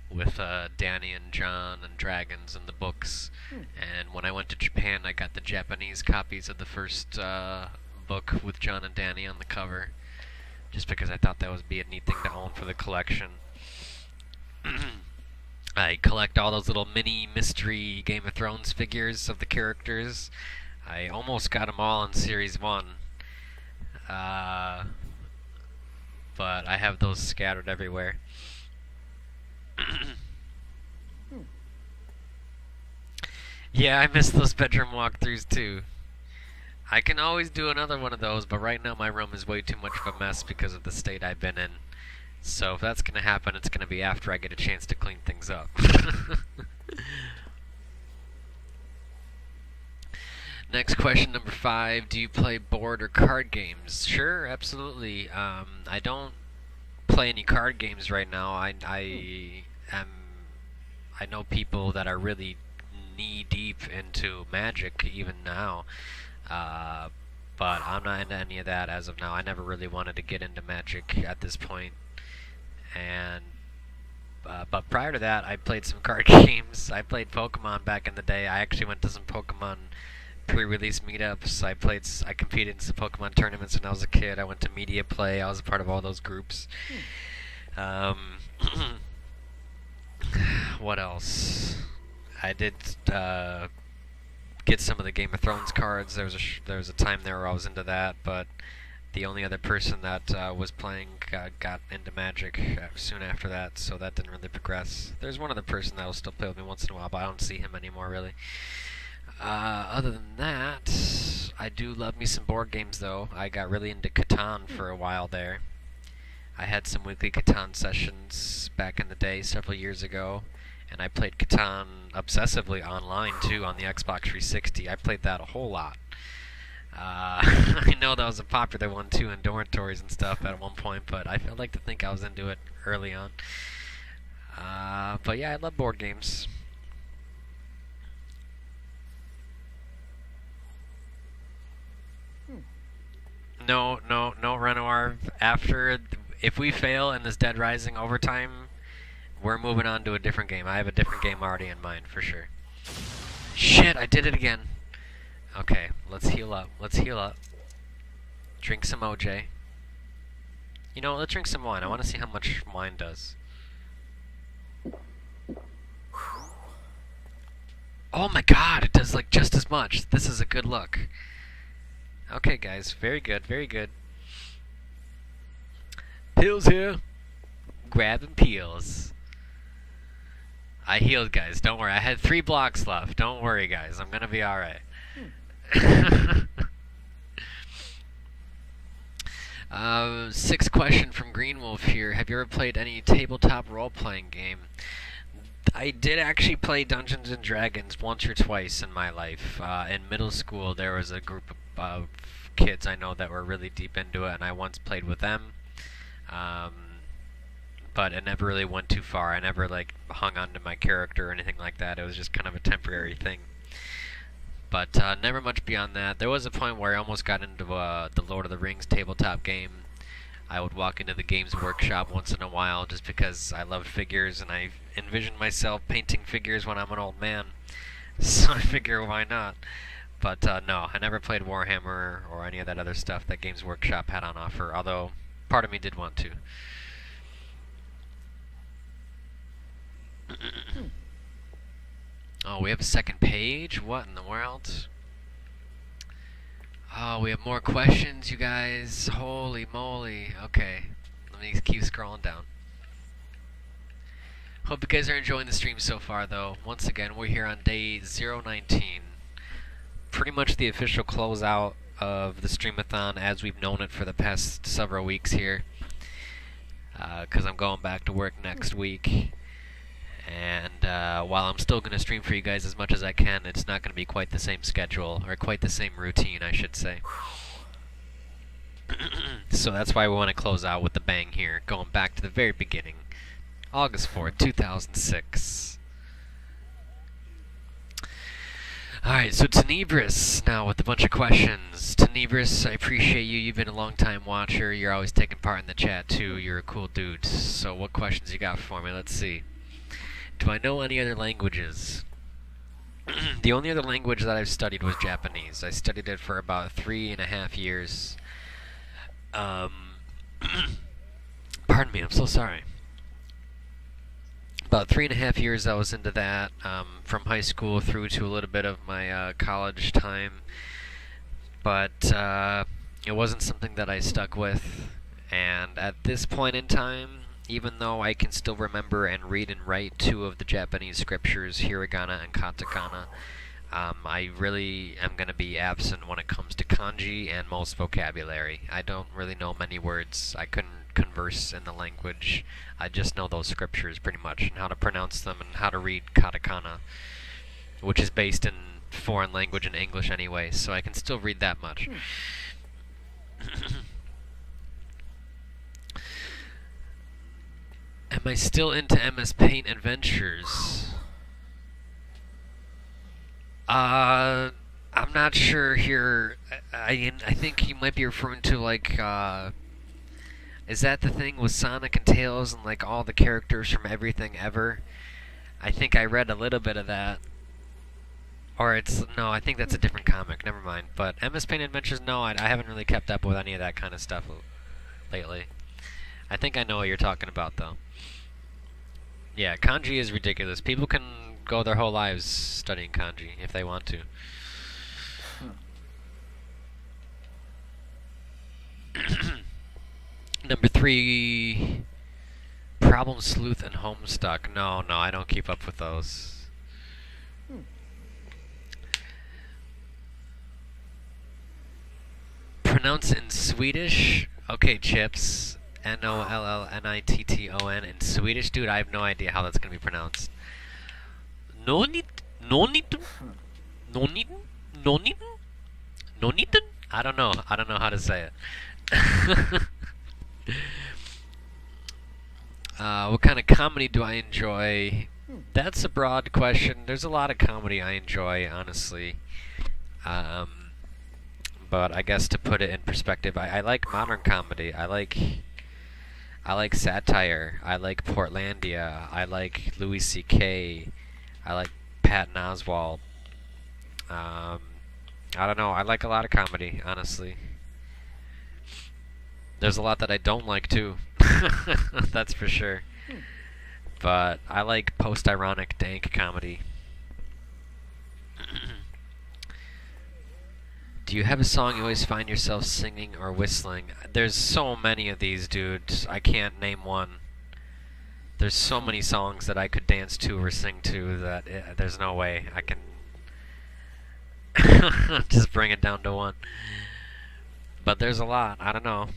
Speaker 1: With Danny and John and dragons and the books. And when I went to Japan, I got the Japanese copies of the first book with John and Danny on the cover. Just because I thought that would be a neat thing to own for the collection. I collect all those little mini mystery Game of Thrones figures of the characters. I almost got them all in Series 1. But I have those scattered everywhere. Yeah, I miss those bedroom walkthroughs too. I can always do another one of those, but right now my room is way too much of a mess because of the state I've been in. So if that's gonna happen, it's gonna be after I get a chance to clean things up. Next question, number 5. Do you play board or card games? Sure, absolutely. I don't play any card games right now. I know people that are really knee deep into Magic even now, but I'm not into any of that as of now. I never really wanted to get into Magic at this point, and but prior to that, I played some card games. I played Pokemon back in the day. I actually went to some Pokemon pre-release meetups. I competed in some Pokemon tournaments when I was a kid. I went to Media Play. I was a part of all those groups. What else? I did get some of the Game of Thrones cards. There was a time there where I was into that, but the only other person that was playing got into Magic soon after that, so that didn't really progress. There's one other person that will still play with me once in a while, but I don't see him anymore really. Other than that, I do love me some board games though. I got really into Catan for a while there. I had some weekly Catan sessions back in the day, several years ago, and I played Catan obsessively online too on the Xbox 360. I played that a whole lot. I know that was a popular one too in dormitories and stuff at one point, but I felt like to think I was into it early on. But yeah, I love board games. No, Renoir. If we fail in this Dead Rising overtime, we're moving on to a different game. I have a different game already in mind, for sure. Shit, I did it again. Okay, let's heal up. Drink some OJ. You know, let's drink some wine. I want to see how much wine does. Oh my god, it does like just as much. This is a good look. Okay, guys, very good, very good. Pills here. Grabbing peels. I healed, guys. Don't worry. I had 3 blocks left. Don't worry, guys. I'm gonna be alright. Sixth question from Green Wolf here. Have you ever played any tabletop role-playing game? I did actually play Dungeons & Dragons once or twice in my life. In middle school, there was a group of kids I know that were really deep into it, and I once played with them. But it never really went too far. I never like hung on to my character or anything like that. It was just kind of a temporary thing. But never much beyond that. There was a point where I almost got into the Lord of the Rings tabletop game. I would walk into the Games Workshop once in a while just because I loved figures and I envisioned myself painting figures when I'm an old man. So I figure why not. But no, I never played Warhammer or any of that other stuff that Games Workshop had on offer, although part of me did want to. Oh, we have a second page? What in the world? Oh, we have more questions, you guys. Holy moly. Okay, let me keep scrolling down. Hope you guys are enjoying the stream so far, though. Once again, we're here on day 019. Pretty much the official closeout of the Streamathon as we've known it for the past several weeks here. Because I'm going back to work next week. And while I'm still going to stream for you guys as much as I can, it's not going to be quite the same schedule, or quite the same routine, I should say. So that's why we want to close out with the bang here, going back to the very beginning. August 4th, 2006. Alright, so Tenebris now with a bunch of questions. Tenebris, I appreciate you. You've been a long time watcher. You're always taking part in the chat, too. You're a cool dude. So what questions you got for me? Let's see. Do I know any other languages? The only other language that I've studied was Japanese. I studied it for about 3.5 years. Pardon me, I'm so sorry. About 3.5 years I was into that, from high school through to a little bit of my college time. But it wasn't something that I stuck with. And at this point in time, even though I can still remember and read and write 2 of the Japanese scriptures, hiragana and katakana, I really am going to be absent when it comes to kanji and most vocabulary. I don't really know many words. I couldn't converse in the language. I just know those scriptures pretty much, and how to pronounce them, and how to read katakana, which is based in foreign language and English anyway, so I can still read that much. Am I still into MS Paint Adventures? I'm not sure here. I think you might be referring to, like, is that the thing with Sonic and Tails and, like, all the characters from Everything Ever? I think I read a little bit of that. Or no, I think that's a different comic, never mind. But MS Paint Adventures, no, I haven't really kept up with any of that kind of stuff lately. I think I know what you're talking about, though. Yeah, kanji is ridiculous. People can go their whole lives studying kanji if they want to. Number 3, Problem Sleuth and Homestuck. No, I don't keep up with those. Pronounce in Swedish. Okay, Chips. Nollnitton in Swedish. Dude, I have no idea how that's going to be pronounced. Nonitten? I don't know how to say it. What kind of comedy do I enjoy? That's a broad question. There's a lot of comedy I enjoy, honestly. But I guess to put it in perspective, I like modern comedy. I like satire. I like Portlandia. I like Louis C.K. I like Patton Oswalt. I don't know. I like a lot of comedy, honestly. There's a lot that I don't like, too. That's for sure. But I like post-ironic, dank comedy. Do you have a song you always find yourself singing or whistling? There's so many of these, dude. I can't name one. There's so many songs that I could dance to or sing to that there's no way I can just bring it down to one. But there's a lot. I don't know.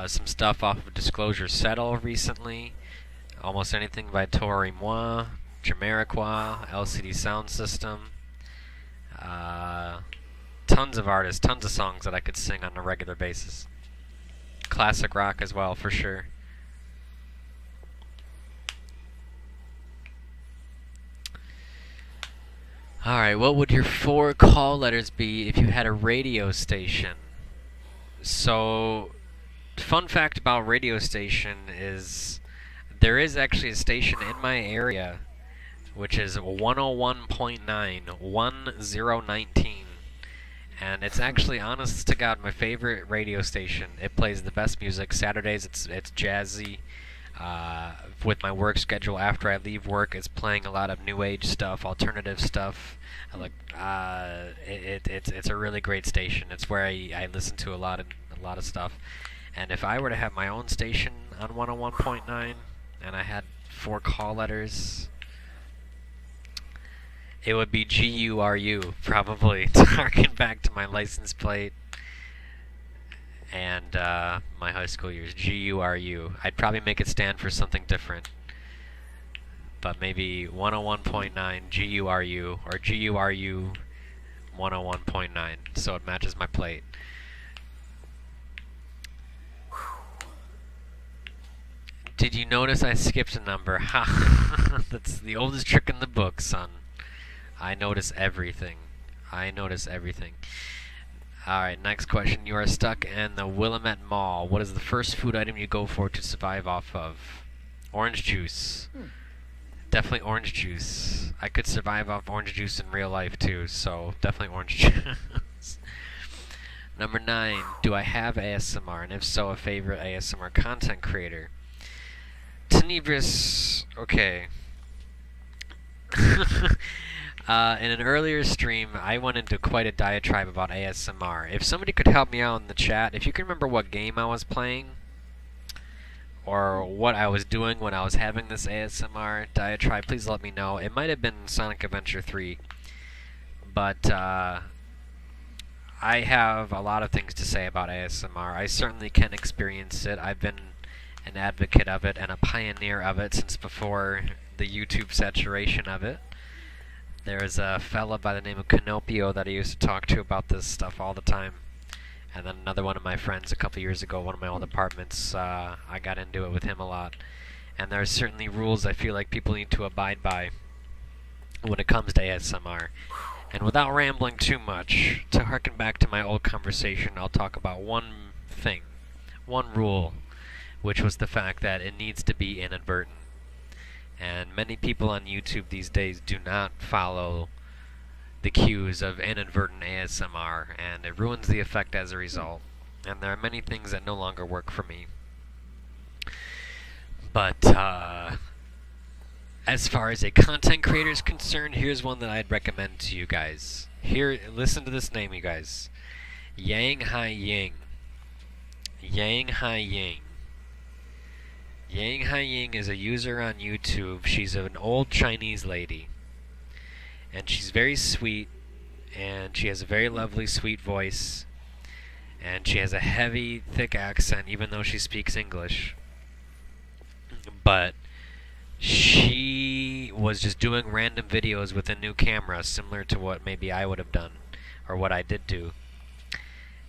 Speaker 1: Some stuff off of Disclosure Settle recently. Almost anything by Tori Moi. Jamiroquai, LCD Sound System, tons of artists, tons of songs that I could sing on a regular basis. Classic rock as well, for sure. Alright, what would your 4 call letters be if you had a radio station? So, fun fact about radio station is there is actually a station in my area which is 101.9, 1019. And it's actually, honest to God, my favorite radio station. It plays the best music. Saturdays, it's jazzy. With my work schedule, after I leave work, it's playing a lot of new age stuff, alternative stuff. It's a really great station. It's where I listen to a lot of stuff. And if I were to have my own station on 101.9, and I had 4 call letters, it would be GURU, probably, to harken back to my license plate and my high school years. GURU. I'd probably make it stand for something different, but maybe 101.9 GURU, or GURU 101.9, so it matches my plate. Did you notice I skipped a number? Ha! That's the oldest trick in the book, son. I notice everything. Alright, next question. You are stuck in the Willamette Mall. What is the first food item you go for to survive off of? Orange juice. Definitely orange juice. I could survive off orange juice in real life too, so definitely orange juice. Number 9. Do I have ASMR? And if so, a favorite ASMR content creator? Tenebris. Okay. In an earlier stream, I went into quite a diatribe about ASMR. If somebody could help me out in the chat, if you can remember what game I was playing, or what I was doing when I was having this ASMR diatribe, please let me know. It might have been Sonic Adventure 3, but I have a lot of things to say about ASMR. I certainly can experience it. I've been an advocate of it and a pioneer of it since before the YouTube saturation of it. There's a fella by the name of Canopio that I used to talk to about this stuff all the time. And then another one of my friends a couple years ago, one of my old apartments, I got into it with him a lot. And there are certainly rules I feel like people need to abide by when it comes to ASMR. And without rambling too much, to harken back to my old conversation, I'll talk about one thing, one rule, which was the fact that it needs to be inadvertent. And many people on YouTube these days do not follow the cues of inadvertent ASMR, and it ruins the effect as a result. And there are many things that no longer work for me. But as far as a content creator is concerned, here's one that I'd recommend to you guys. Here, listen to this name, you guys. Yang Hai Ying. Yang Hai Ying. Yang Hai Ying is a user on YouTube. She's an old Chinese lady. And she's very sweet, and she has a very lovely, sweet voice, and she has a heavy, thick accent, even though she speaks English. But she was just doing random videos with a new camera, similar to what maybe I would have done, or what I did do.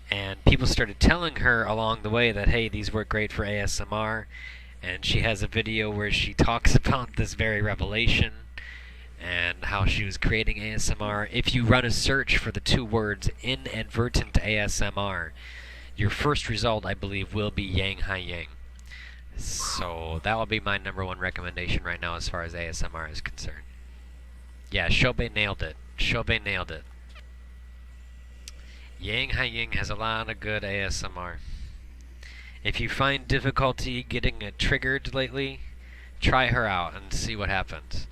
Speaker 1: And people started telling her along the way that, hey, these work great for ASMR, and she has a video where she talks about this very revelation, and how she was creating ASMR. If you run a search for the two words inadvertent ASMR, your first result, I believe, will be Yang Hai Ying. So that will be my #1 recommendation right now as far as ASMR is concerned. Yeah, Shobei nailed it. Shobei nailed it. Yang Hai Ying has a lot of good ASMR. If you find difficulty getting it triggered lately, try her out and see what happens.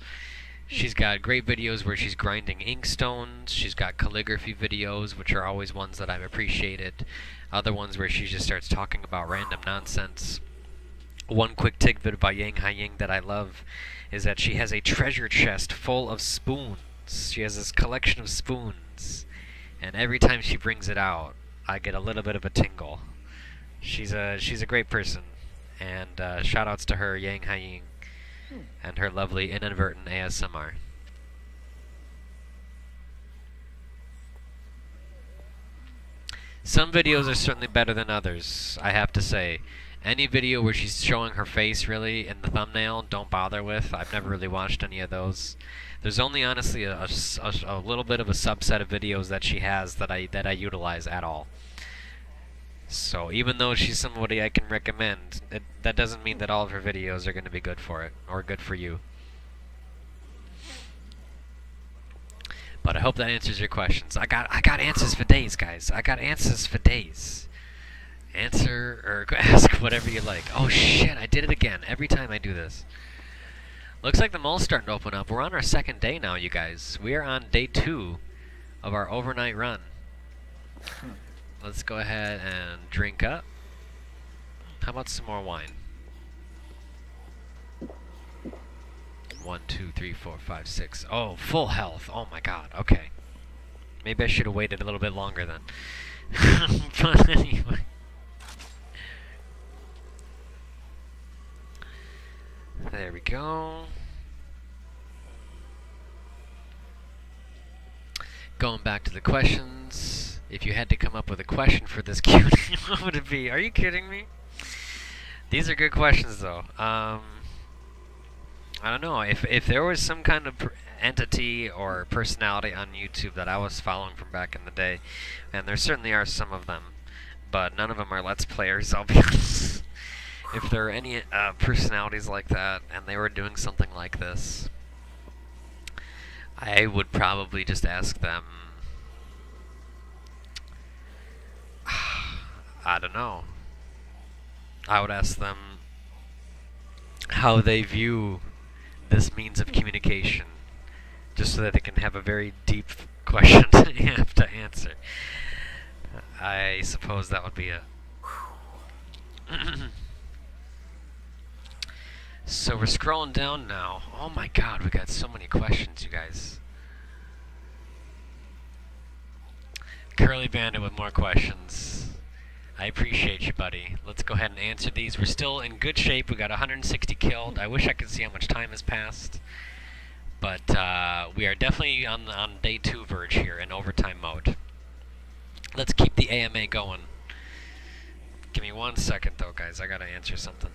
Speaker 1: She's got great videos where she's grinding inkstones. She's got calligraphy videos, which are always ones that I've appreciated. Other ones where she just starts talking about random nonsense. One quick tidbit about Yang Hai Ying that I love is that she has a treasure chest full of spoons. She has this collection of spoons, and every time she brings it out, I get a little bit of a tingle. She's a great person, and shout-outs to her, Yang Hai Ying, and her lovely inadvertent ASMR. Some videos are certainly better than others, I have to say. Any video where she's showing her face, really, in the thumbnail, don't bother with. I've never really watched any of those. There's only, honestly, a little bit of a subset of videos that she has that I utilize at all. So even though she's somebody I can recommend, that doesn't mean that all of her videos are going to be good for it, or good for you. But I hope that answers your questions. I got answers for days, guys. I got answers for days. Answer or ask whatever you like. Oh shit, I did it again. Every time I do this. Looks like the mall's starting to open up. We're on our second day now, you guys. We are on day 2 of our overnight run. Let's go ahead and drink up. How about some more wine? 1, 2, 3, 4, 5, 6. Oh, full health. Oh my god. Okay. Maybe I should have waited a little bit longer then. But anyway. There we go. Going back to the questions. If you had to come up with a question for this Q&A, what would it be? Are you kidding me? These are good questions, though. I don't know. If there was some kind of entity or personality on YouTube that I was following from back in the day, and there certainly are some of them, but none of them are Let's Players, I'll be honest. If there are any personalities like that, and they were doing something like this, I would probably just ask them, I don't know. I would ask them how they view this means of communication, just so that they can have a very deep question to have to answer. I suppose that would be it. So we're scrolling down now. Oh my god, we got so many questions, you guys. Curly Bandit with more questions. I appreciate you, buddy. Let's go ahead and answer these. We're still in good shape. We got 160 killed. I wish I could see how much time has passed. But we are definitely on day 2 verge here in overtime mode. Let's keep the AMA going. Give me 1 second though, guys. I gotta answer something.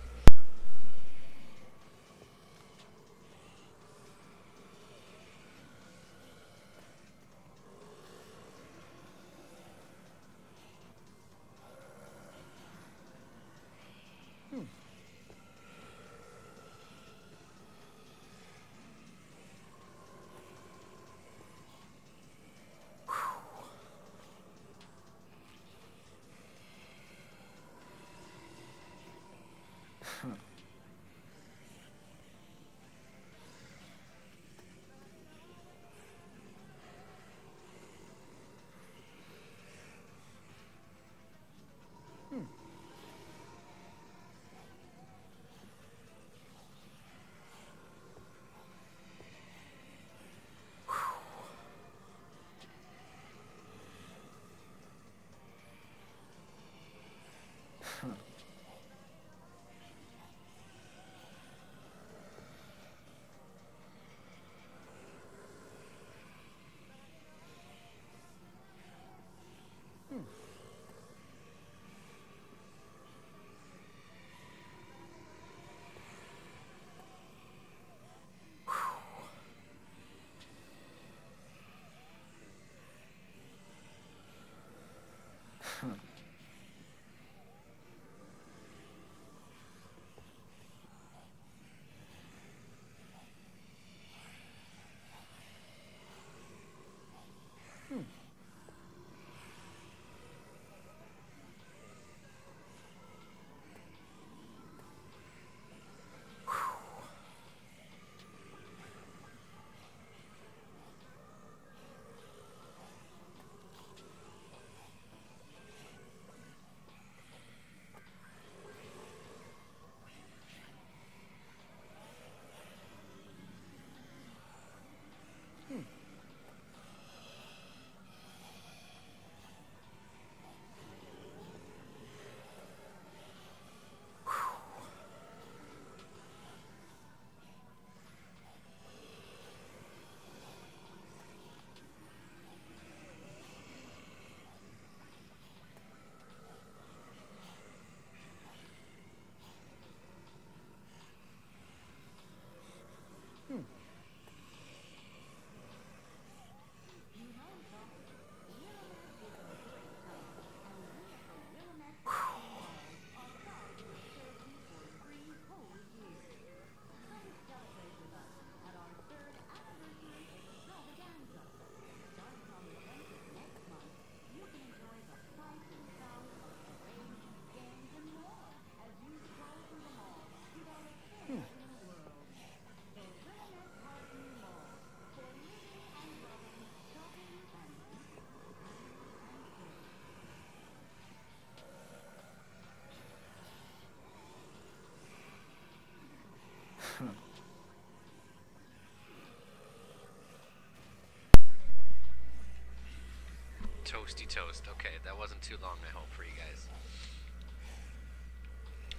Speaker 1: Toasty toast. Okay, that wasn't too long, I hope, for you guys.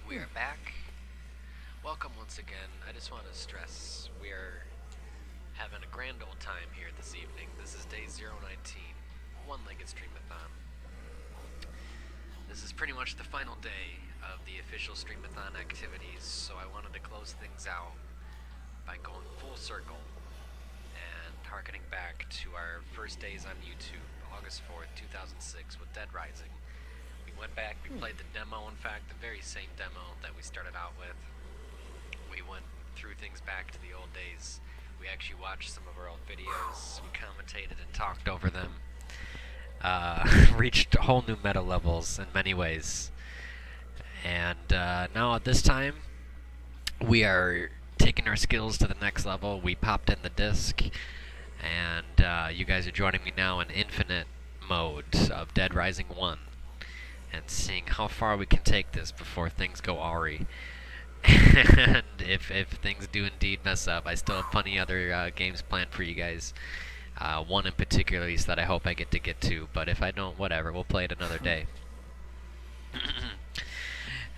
Speaker 1: We are back. Welcome once again. I just want to stress we are having a grand old time here this evening. This is day 019, one-legged streamathon. This is pretty much the final day of the official streamathon activities, so I wanted to close things out by going full circle and harkening back to our first days on YouTube, August 4th, 2006, with Dead Rising. We went back, we played the demo, in fact, the very same demo that we started out with. We went through things back to the old days. We actually watched some of our old videos, we commentated and talked over them. Reached whole new meta levels in many ways. And now at this time, we are taking our skills to the next level. We popped in the disc, and you guys are joining me now in infinite mode of Dead Rising 1, and seeing how far we can take this before things go awry. And if things do indeed mess up, I still have plenty other games planned for you guys. One in particular that I hope I get to, but if I don't, whatever, we'll play it another day.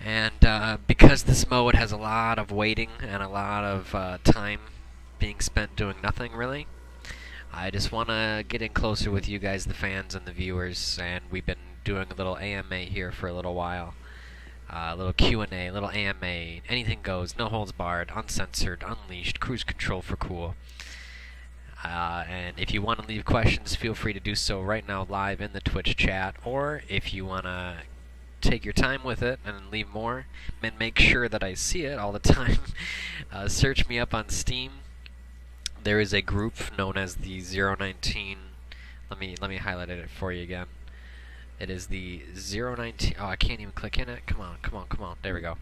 Speaker 1: And because this mode has a lot of waiting and a lot of time being spent doing nothing really, I just want to get in closer with you guys, the fans and the viewers, and we've been doing a little AMA here for a little while. A little Q&A, a little AMA, anything goes, no holds barred, uncensored, unleashed, cruise control for cool. And if you want to leave questions, feel free to do so right now live in the Twitch chat, or if you want to take your time with it and leave more, and make sure that I see it all the time, search me up on Steam. There is a group known as the 019. Let me highlight it for you again. It is the 019. Oh, I can't even click in it. Come on. There we go.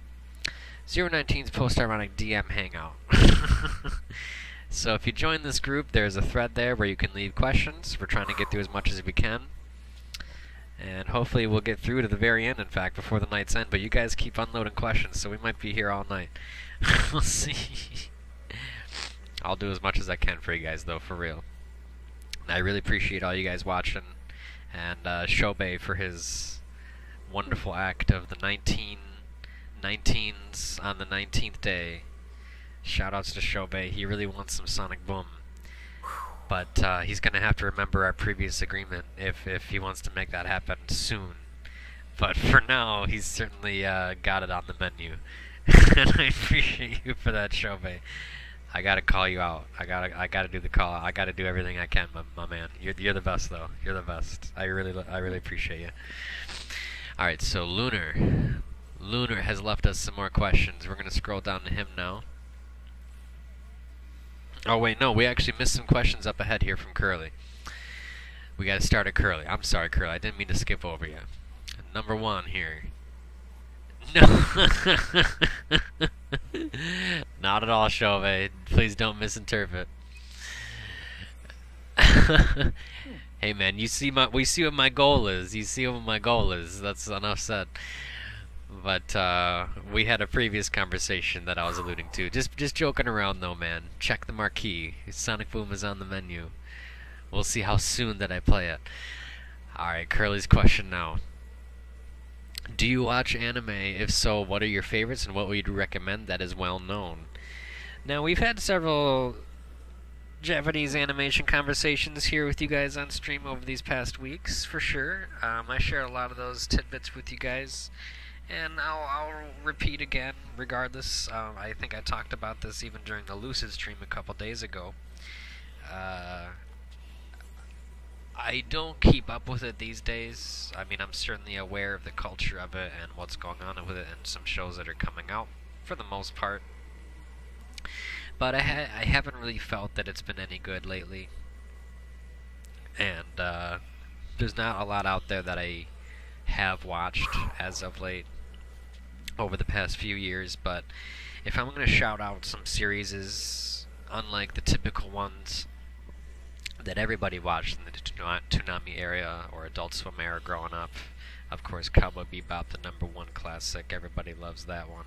Speaker 1: 019's post-ironic DM hangout. So if you join this group, there's a thread there where you can leave questions. We're trying to get through as much as we can. And hopefully we'll get through to the very end, in fact, before the night's end. But you guys keep unloading questions, so we might be here all night. We'll see. I'll do as much as I can for you guys, though, for real. I really appreciate all you guys watching. And Shobei for his wonderful act of the 19s on the 19th day. Shoutouts to Shobei. He really wants some Sonic Boom. But he's going to have to remember our previous agreement if he wants to make that happen soon. But for now, he's certainly got it on the menu. And I appreciate you for that, Shobei. I gotta call you out. I gotta do the call. I gotta do everything I can, my man. You're the best, though. You're the best. I really appreciate you. All right, so Lunar has left us some more questions. We're gonna scroll down to him now. Oh wait, no, we actually missed some questions up ahead here from Curly. We gotta start at Curly. I'm sorry, Curly. I didn't mean to skip over you. Number 1 here. No. Not at all, Chauvet. Please don't misinterpret. Hey man, we see what my goal is. You see what my goal is. That's enough said. But we had a previous conversation that I was alluding to. Just joking around though, man. Check the marquee. Sonic Boom is on the menu. We'll see how soon that I play it. Alright, Curly's question now. Do you watch anime? If so, what are your favorites and what would you recommend that is well known? Now, we've had several Japanese animation conversations here with you guys on stream over these past weeks, for sure. I share a lot of those tidbits with you guys, and I'll repeat again regardless. I think I talked about this even during the Lucid stream a couple days ago. I don't keep up with it these days. I mean, I'm certainly aware of the culture of it and what's going on with it and some shows that are coming out, for the most part. But I haven't really felt that it's been any good lately. And there's not a lot out there that I have watched as of late over the past few years. But if I'm going to shout out some series, unlike the typical ones that everybody watched in the Toonami area or Adult Swim era growing up. Of course, Cowboy Bebop, the #1 classic. Everybody loves that one.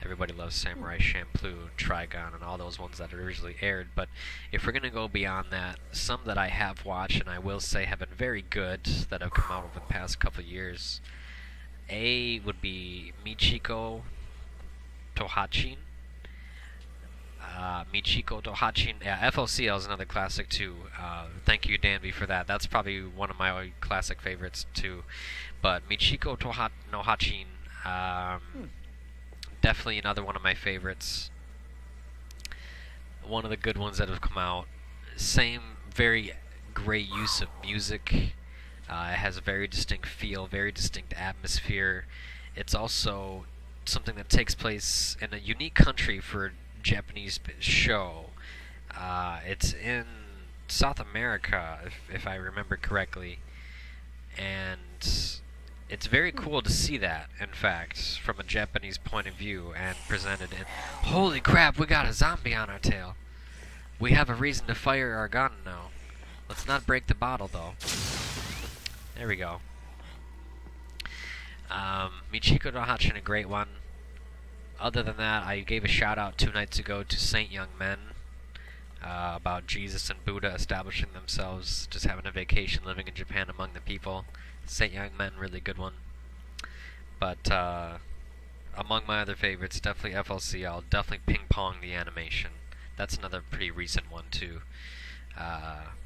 Speaker 1: Everybody loves Samurai Champloo, Trigun, and all those ones that originally aired. But if we're going to go beyond that, some that I have watched and I will say have been very good that have come out over the past couple of years. A would be Michiko Tohachin. Michiko Tohachin. Yeah, FLCL is another classic too. Thank you, Danby, for that. That's probably one of my classic favorites too. But Michiko Tohachin, definitely another one of my favorites. One of the good ones that have come out. Same very great use of music. It has a very distinct feel, very distinct atmosphere. It's also something that takes place in a unique country for a Japanese show. It's in South America, if I remember correctly, and it's very cool to see that, in fact, from a Japanese point of view and presented in... Holy crap, we got a zombie on our tail. We have a reason to fire our gun now. Let's not break the bottle, though. There we go. Michiko Tohachin, a great one. Other than that, I gave a shout out 2 nights ago to Saint Young Men, about Jesus and Buddha establishing themselves, just having a vacation, living in Japan among the people. Saint Young Men, really good one. But among my other favorites, definitely FLCL, definitely Ping Pong the animation. That's another pretty recent one too.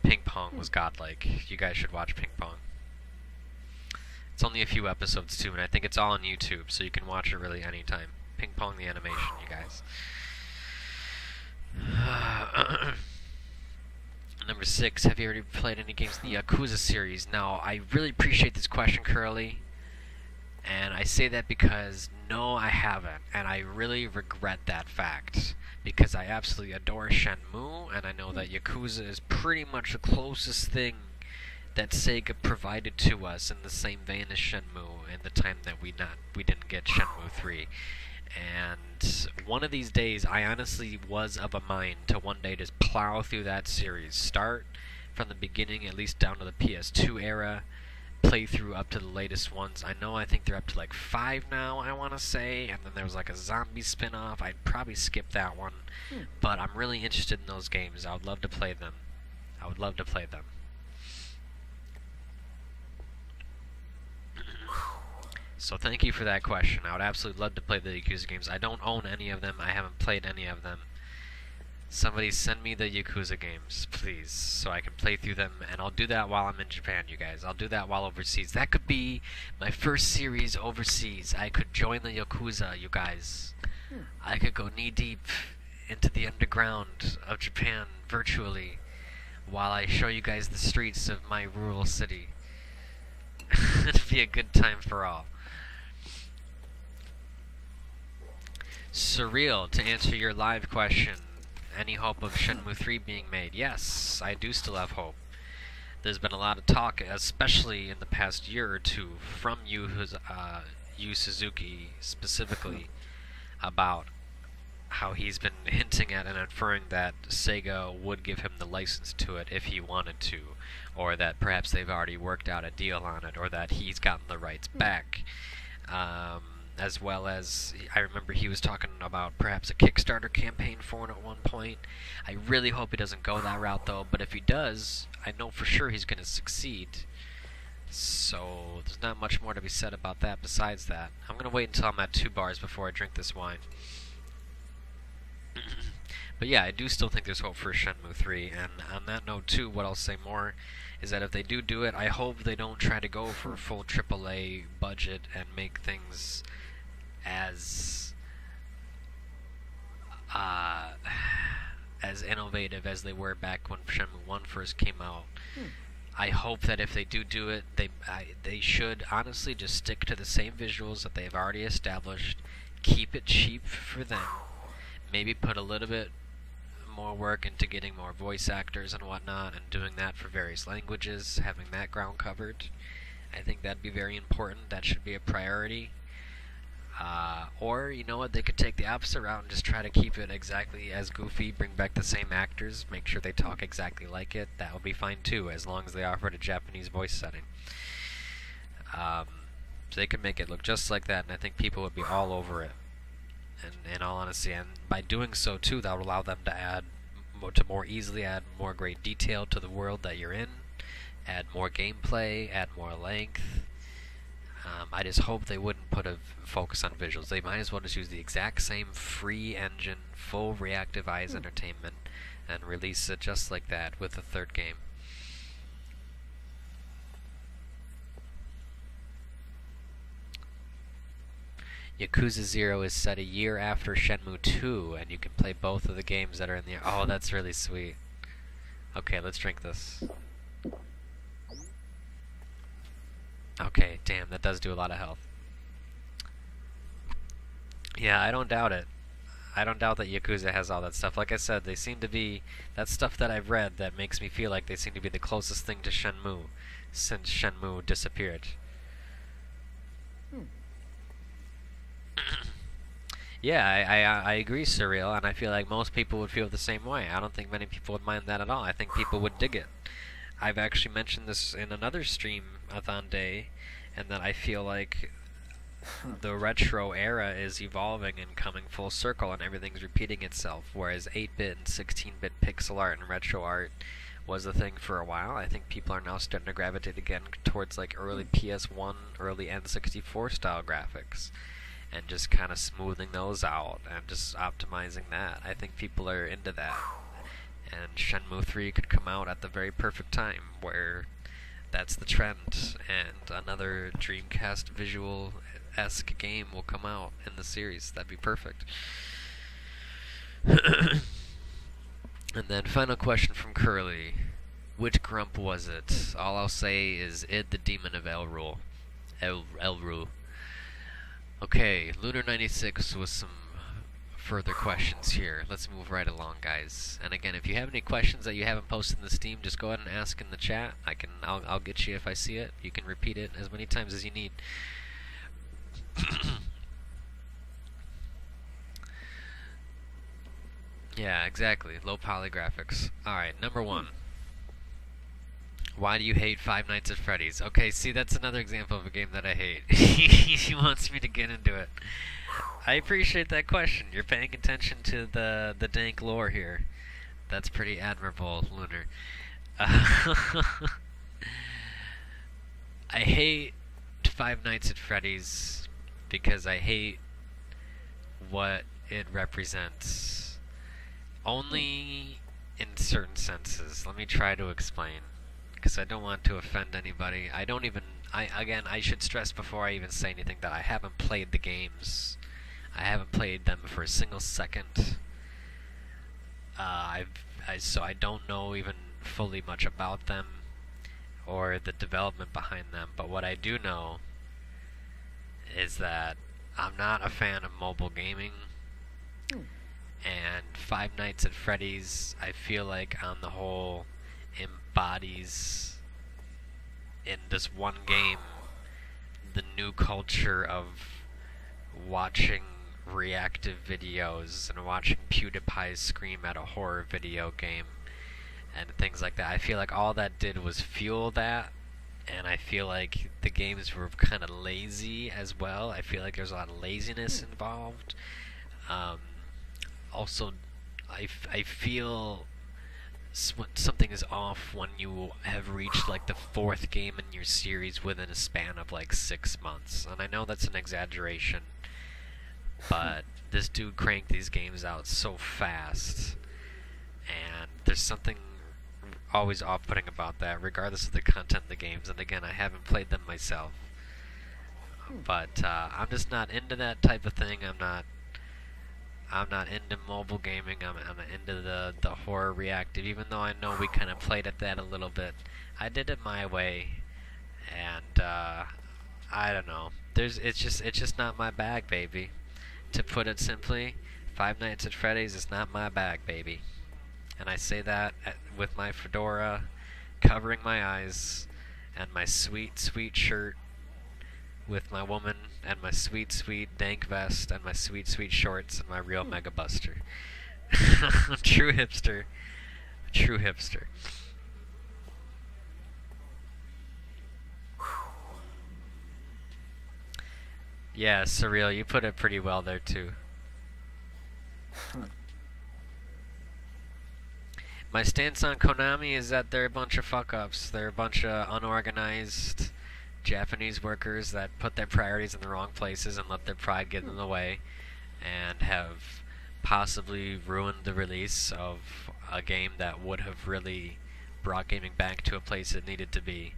Speaker 1: Ping Pong was godlike. You guys should watch Ping Pong. It's only a few episodes too, and I think it's all on YouTube, so you can watch it really anytime. Ping Pong the animation, you guys. Number 6, have you already played any games in the Yakuza series? Now, I really appreciate this question, Curly. And I say that because, no, I haven't. And I really regret that fact. Because I absolutely adore Shenmue, and I know that Yakuza is pretty much the closest thing that Sega provided to us in the same vein as Shenmue in the time that we didn't get Shenmue 3. And one of these days, I honestly was of a mind to one day just plow through that series. Start from the beginning, at least down to the PS2 era, play through up to the latest ones. I think they're up to like 5 now, I want to say, and then there was like a zombie spin-off. I'd probably skip that one, but I'm really interested in those games. I would love to play them. I would love to play them. So thank you for that question. I would absolutely love to play the Yakuza games. I don't own any of them. I haven't played any of them. Somebody send me the Yakuza games, please, so I can play through them, and I'll do that while I'm in Japan, you guys. I'll do that while overseas. That could be my first series overseas. I could join the Yakuza, you guys. I could go knee-deep into the underground of Japan virtually while I show you guys the streets of my rural city. It'd be a good time for all. Surreal, to answer your live question, any hope of Shenmue 3 being made? Yes, I do still have hope. There's been a lot of talk, especially in the past year or two, from Yu Suzuki specifically, about how he's been hinting at and inferring that Sega would give him the license to it if he wanted to, or that perhaps they've already worked out a deal on it, or that he's gotten the rights back. As well as, I remember he was talking about perhaps a Kickstarter campaign for it at one point. I really hope he doesn't go that route though, but if he does, I know for sure he's going to succeed. So there's not much more to be said about that besides that. I'm going to wait until I'm at 2 bars before I drink this wine. But yeah, I do still think there's hope for Shenmue 3, and on that note too, what I'll say more is that if they do it, I hope they don't try to go for a full AAA budget and make things as innovative as they were back when Shenmue 1 first came out. I hope that if they do it, they should honestly just stick to the same visuals that they've already established, keep it cheap for them, maybe put a little bit more work into getting more voice actors and whatnot, and doing that for various languages, having that ground covered. I think that'd be very important. That should be a priority. Or, you know what, they could take the opposite route and just try to keep it exactly as goofy, bring back the same actors, make sure they talk exactly like it. That would be fine too, as long as they offered a Japanese voice setting. So they could make it look just like that, and I think people would be all over it. And in all honesty, and by doing so too, that would allow them to more easily add more great detail to the world that you're in, add more gameplay, add more length. I just hope they wouldn't put a focus on visuals. They might as well just use the exact same free engine, full Reactive Eyes Entertainment, and release it just like that with the 3rd game. Yakuza 0 is set a year after Shenmue 2, and you can play both of the games that are in the... Oh, that's really sweet. Okay, let's drink this. Okay, damn, that does do a lot of health. Yeah, I don't doubt it. I don't doubt that Yakuza has all that stuff. Like I said, they seem to be... That stuff that I've read that makes me feel like they seem to be the closest thing to Shenmue since Shenmue disappeared. Yeah, I agree, Surreal, and I feel like most people would feel the same way. I don't think many people would mind that at all. I think people would dig it. I've actually mentioned this in another stream-a-thon day, and that I feel like the retro era is evolving and coming full circle, and everything's repeating itself. Whereas 8-bit and 16-bit pixel art and retro art was the thing for a while. I think people are now starting to gravitate again towards like early PS1, early N64 style graphics, and just kind of smoothing those out and just optimizing that. I think people are into that, and Shenmue 3 could come out at the very perfect time where that's the trend, and another Dreamcast visual-esque game will come out in the series. That'd be perfect. And then final question from Curly. Which grump was it? All I'll say is Id the Demon of Elrule. Elrule. Okay, Lunar 96 with some further questions here. Let's move right along, guys. And again, if you have any questions that you haven't posted in the Steam, just go ahead and ask in the chat. I'll get you if I see it. You can repeat it as many times as you need. Yeah, exactly. Low poly graphics. Alright, number 1. Why do you hate Five Nights at Freddy's? Okay, see, that's another example of a game that I hate. He wants me to get into it. I appreciate that question. You're paying attention to the dank lore here. That's pretty admirable, Lunar. I hate Five Nights at Freddy's because I hate what it represents. Only in certain senses. Let me try to explain, because I don't want to offend anybody. I should stress before I even say anything that I haven't played the games. I haven't played them for a single second. So I don't know even fully much about them or the development behind them. But what I do know is that I'm not a fan of mobile gaming. And Five Nights at Freddy's, I feel like on the whole embodies in this one game the new culture of watching reactive videos and watching PewDiePie scream at a horror video game and things like that. I feel like all that did was fuel that, and I feel like the games were kind of lazy as well. I feel like there's a lot of laziness involved. Also, I feel something is off when you have reached like the 4th game in your series within a span of like 6 months. And I know that's an exaggeration, but this dude cranked these games out so fast, and there's something always off-putting about that, regardless of the content of the games. And again, I haven't played them myself, but I'm just not into that type of thing. I'm not into mobile gaming. I'm into the horror reactive, even though I know we kind of played at that a little bit. I did it my way, and I don't know. It's just not my bag, baby. To put it simply, Five Nights at Freddy's is not my bag, baby. And I say that with my fedora covering my eyes and my sweet, sweet shirt with my woman and my sweet, sweet dank vest and my sweet, sweet shorts and my real Mega Buster. True hipster. True hipster. Yeah, Surreal, you put it pretty well there too. My stance on Konami is that they're a bunch of fuck-ups. They're a bunch of unorganized Japanese workers that put their priorities in the wrong places and let their pride get in the way, and have possibly ruined the release of a game that would have really brought gaming back to a place it needed to be.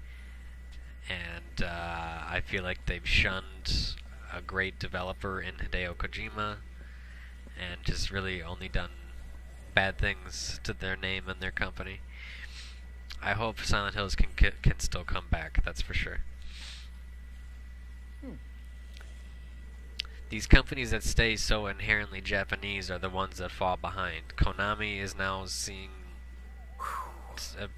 Speaker 1: And I feel like they've shunned a great developer in Hideo Kojima and just really only done bad things to their name and their company. I hope Silent Hills can still come back, that's for sure. These companies that stay so inherently Japanese are the ones that fall behind. Konami is now seeing...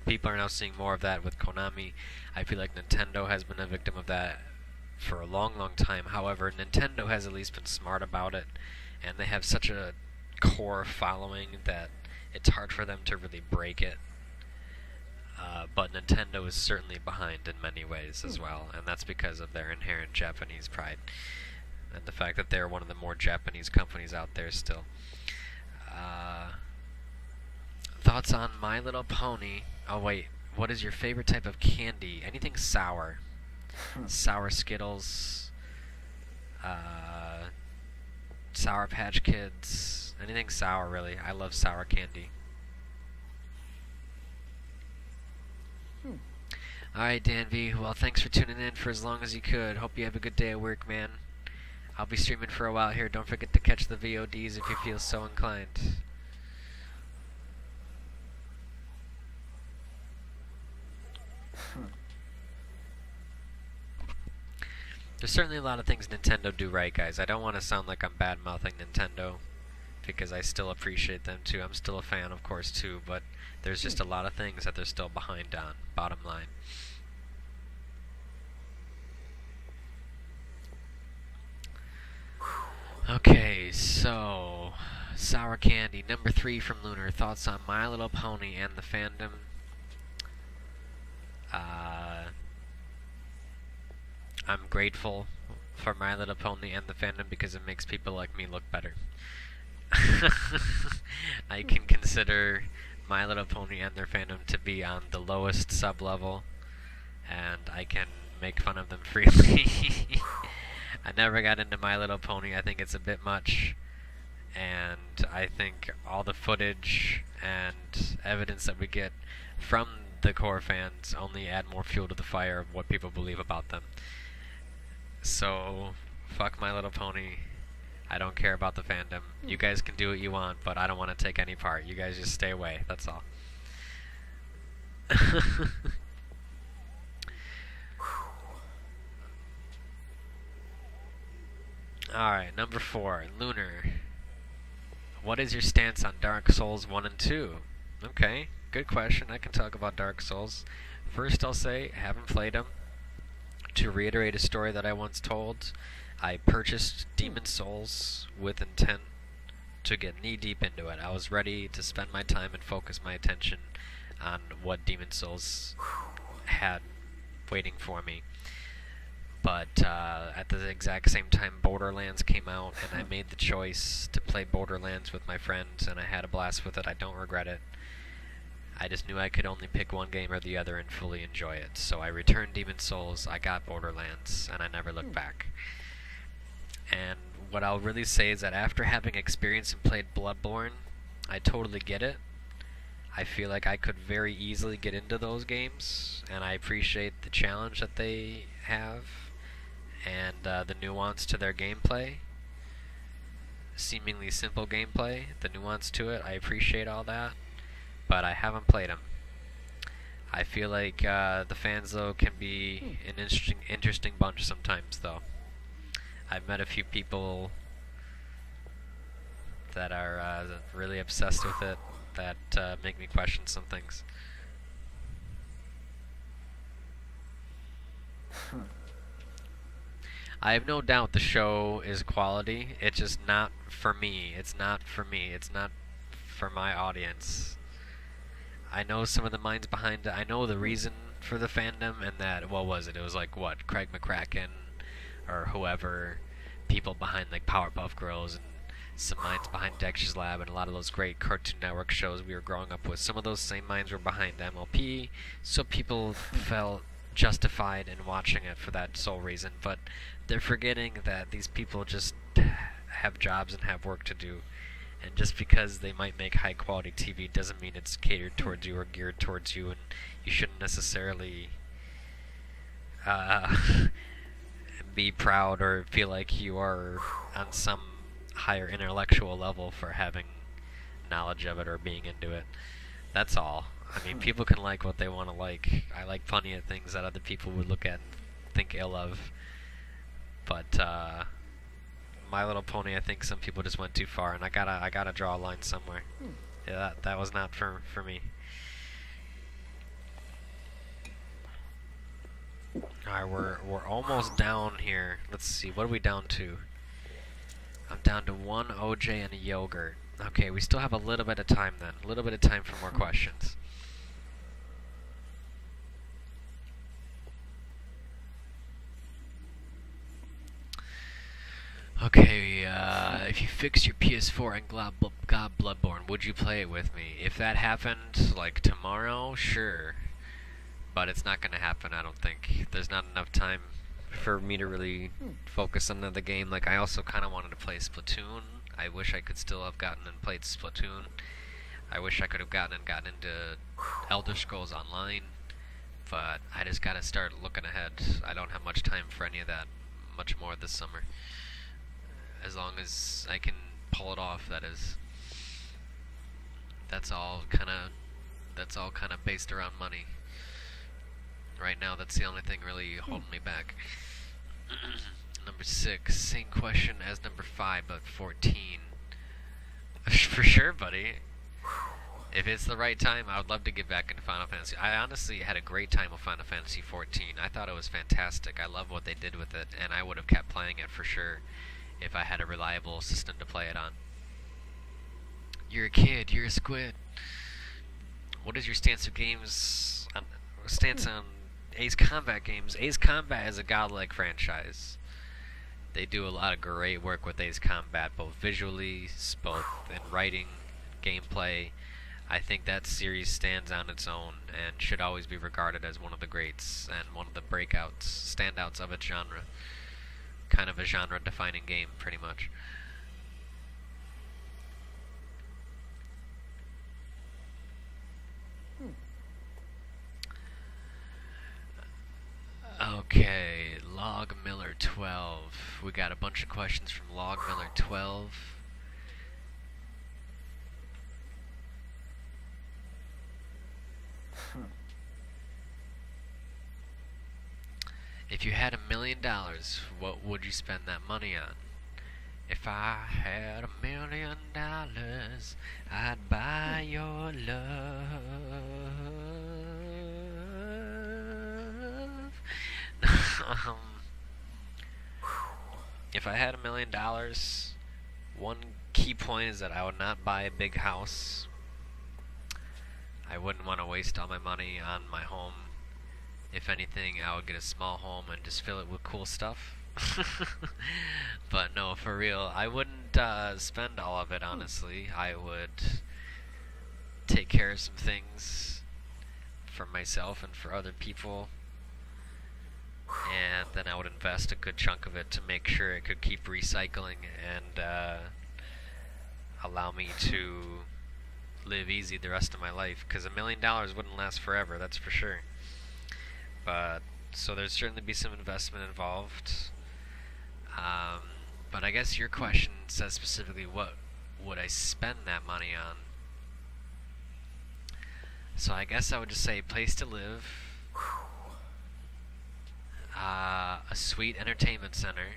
Speaker 1: people are now seeing more of that with Konami. I feel like Nintendo has been a victim of that for a long, long time. However, Nintendo has at least been smart about it, and they have such a core following that it's hard for them to really break it. But Nintendo is certainly behind in many ways as well, and that's because of their inherent Japanese pride. and the fact that they're one of the more Japanese companies out there still. Thoughts on My Little Pony? Oh wait, what is your favorite type of candy? Anything sour. Sour Skittles, Sour Patch Kids, anything sour really. I love sour candy. Alright, Dan V, well thanks for tuning in for as long as you could. Hope you have a good day at work, man. I'll be streaming for a while here. Don't forget to catch the VODs if you feel so inclined. There's certainly a lot of things Nintendo do right, guys. I don't want to sound like I'm bad-mouthing Nintendo, because I still appreciate them too. I'm still a fan, of course, too, but there's just a lot of things that they're still behind on, bottom line. Okay, so sour candy, number 3 from Lunar. Thoughts on My Little Pony and the fandom? I'm grateful for My Little Pony and the fandom because it makes people like me look better. I can consider My Little Pony and their fandom to be on the lowest sub-level, and I can make fun of them freely. I never got into My Little Pony. I think it's a bit much, and I think all the footage and evidence that we get from the core fans only add more fuel to the fire of what people believe about them. So, fuck My Little Pony. I don't care about the fandom. You guys can do what you want, but I don't want to take any part. You guys just stay away. That's all. Alright, number 4. Lunar. What is your stance on Dark Souls 1 and 2? Okay, good question. I can talk about Dark Souls. First, I'll say, I haven't played them. To reiterate a story that I once told, I purchased Demon's Souls with intent to get knee-deep into it. I was ready to spend my time and focus my attention on what Demon's Souls had waiting for me. But at the exact same time, Borderlands came out, and I made the choice to play Borderlands with my friends, and I had a blast with it. I don't regret it. I just knew I could only pick one game or the other and fully enjoy it. So I returned Demon's Souls, I got Borderlands, and I never looked back. And what I'll really say is that after having experienced and played Bloodborne, I totally get it. I feel like I could very easily get into those games, and I appreciate the challenge that they have, and the nuance to their gameplay. Seemingly simple gameplay, the nuance to it, I appreciate all that. But I haven't played them. I feel like the fans, though, can be an interesting bunch sometimes, though. I've met a few people that are really obsessed with it, that make me question some things. I have no doubt the show is quality. It's just not for me. It's not for me. It's not for my audience. I know some of the minds behind it. I know the reason for the fandom, and that, what was it? It was like, what, Craig McCracken or whoever, people behind like Powerpuff Girls, and some minds behind Dexter's Lab, and a lot of those great Cartoon Network shows we were growing up with. Some of those same minds were behind MLP, so people felt justified in watching it for that sole reason. But they're forgetting that these people just have jobs and have work to do. And just because they might make high quality TV doesn't mean it's catered towards you or geared towards you, and you shouldn't necessarily be proud or feel like you are on some higher intellectual level for having knowledge of it or being into it. That's all. I mean, people can like what they want to like. I like plenty of things that other people would look at and think ill of. But My Little Pony, I think some people just went too far, and I gotta draw a line somewhere. Yeah, that was not for me. Alright, we're almost down here. Let's see, what are we down to? I'm down to 1 OJ and a yogurt. Okay, we still have a little bit of time then. A little bit of time for more questions. Okay, if you fix your PS4 and got Bloodborne, would you play it with me? If that happened, like tomorrow, sure. But it's not gonna happen, I don't think. There's not enough time for me to really focus on the game. Like, I also kind of wanted to play Splatoon. I wish I could still have gotten and played Splatoon. I wish I could have gotten into Elder Scrolls Online. But I just gotta start looking ahead. I don't have much time for any of that much more this summer. As long as I can pull it off, that is. That's all kind of based around money. Right now, that's the only thing really holding me back. Number 6, same question as number 5, but 14. For sure, buddy. If it's the right time, I would love to get back into Final Fantasy. I honestly had a great time with Final Fantasy 14. I thought it was fantastic. I love what they did with it, and I would have kept playing it for sure if I had a reliable system to play it on. You're a kid. You're a squid. What is your stance on Ace Combat games? Ace Combat is a godlike franchise. They do a lot of great work with Ace Combat, both visually, both in writing, gameplay. I think that series stands on its own and should always be regarded as one of the greats and one of the standouts of its genre. Kind of a genre-defining game, pretty much. Okay, Log Miller 12. We got a bunch of questions from Log Miller 12. If you had $1 million, what would you spend that money on? If I had $1 million, I'd buy your love. If I had $1 million, one key point is that I would not buy a big house. I wouldn't want to waste all my money on my home. If anything, I would get a small home and just fill it with cool stuff. But no, for real, I wouldn't spend all of it, honestly. I would take care of some things for myself and for other people. And then I would invest a good chunk of it to make sure it could keep recycling and allow me to live easy the rest of my life. Because $1 million wouldn't last forever, that's for sure. But so there'd certainly be some investment involved. But I guess your question says specifically what would I spend that money on. So I guess I would just say place to live, a sweet entertainment center,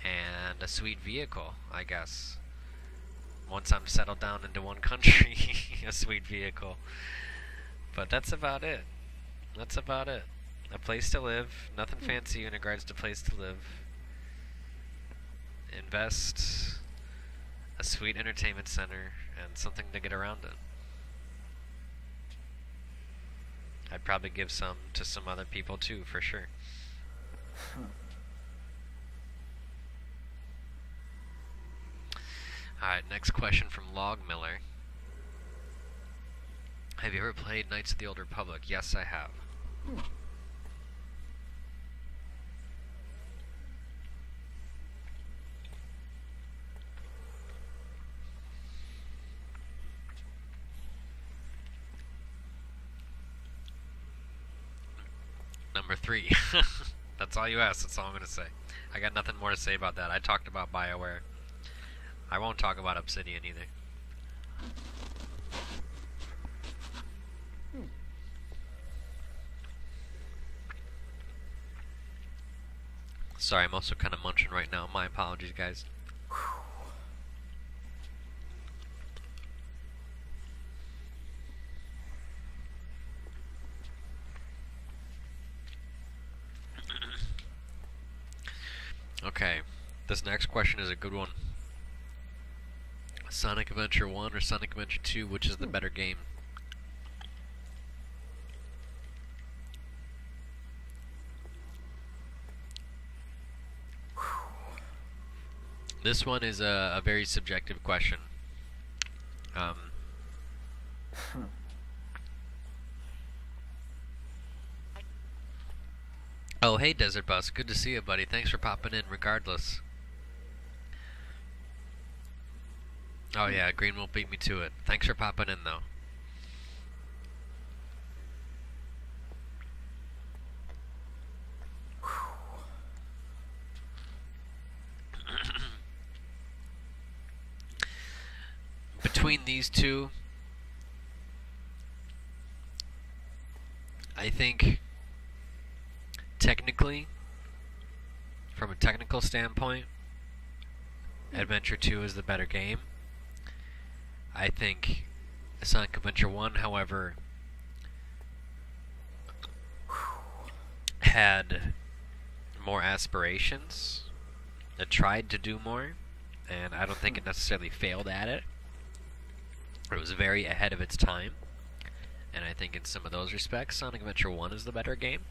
Speaker 1: and a sweet vehicle, I guess. Once I'm settled down into one country, a sweet vehicle. But that's about it. That's about it. A place to live. Nothing fancy in regards to place to live. Invest. A sweet entertainment center. And something to get around in. I'd probably give some to some other people too, for sure. Alright, next question from Log Miller. Have you ever played Knights of the Old Republic? Yes, I have. Number 3. That's all you asked, that's all I'm going to say. I got nothing more to say about that. I talked about BioWare. I won't talk about Obsidian either. Sorry, I'm also kind of munching right now. My apologies, guys. Okay, this next question is a good one. Sonic Adventure 1 or Sonic Adventure 2, which is the better game? This one is a very subjective question. Oh, hey, Desert Bus. Good to see you, buddy. Thanks for popping in, regardless. Oh, yeah, Green won't beat me to it. Thanks for popping in, though. Between these two, I think technically, from a technical standpoint, Adventure 2 is the better game. I think Sonic Adventure 1, however, had more aspirations. It tried to do more, and I don't think it necessarily failed at it. It was very ahead of its time, and I think in some of those respects, Sonic Adventure 1 is the better game.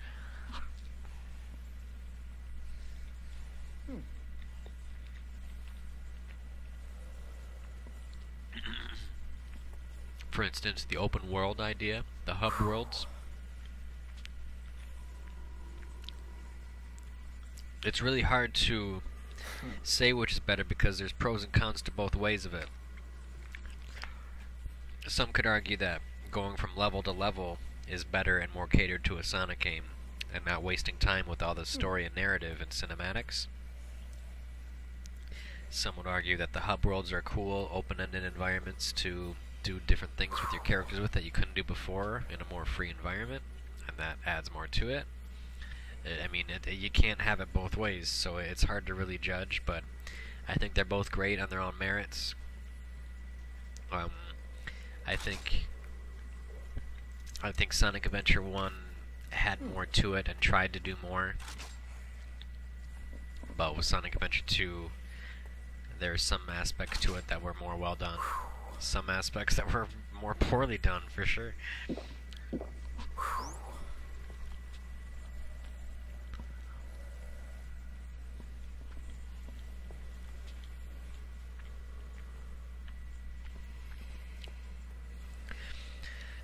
Speaker 1: For instance, the open world idea, the hub worlds. It's really hard to say which is better because there's pros and cons to both ways of it. Some could argue that going from level to level is better and more catered to a Sonic game, and not wasting time with all the story and narrative and cinematics. Some would argue that the hub worlds are cool, open-ended environments to do different things with your characters with that you couldn't do before in a more free environment, and that adds more to it. I mean, you can't have it both ways, so it's hard to really judge, but I think they're both great on their own merits. I think Sonic Adventure 1 had more to it and tried to do more, but with Sonic Adventure 2, there's some aspects to it that were more well done. Some aspects that were more poorly done, for sure.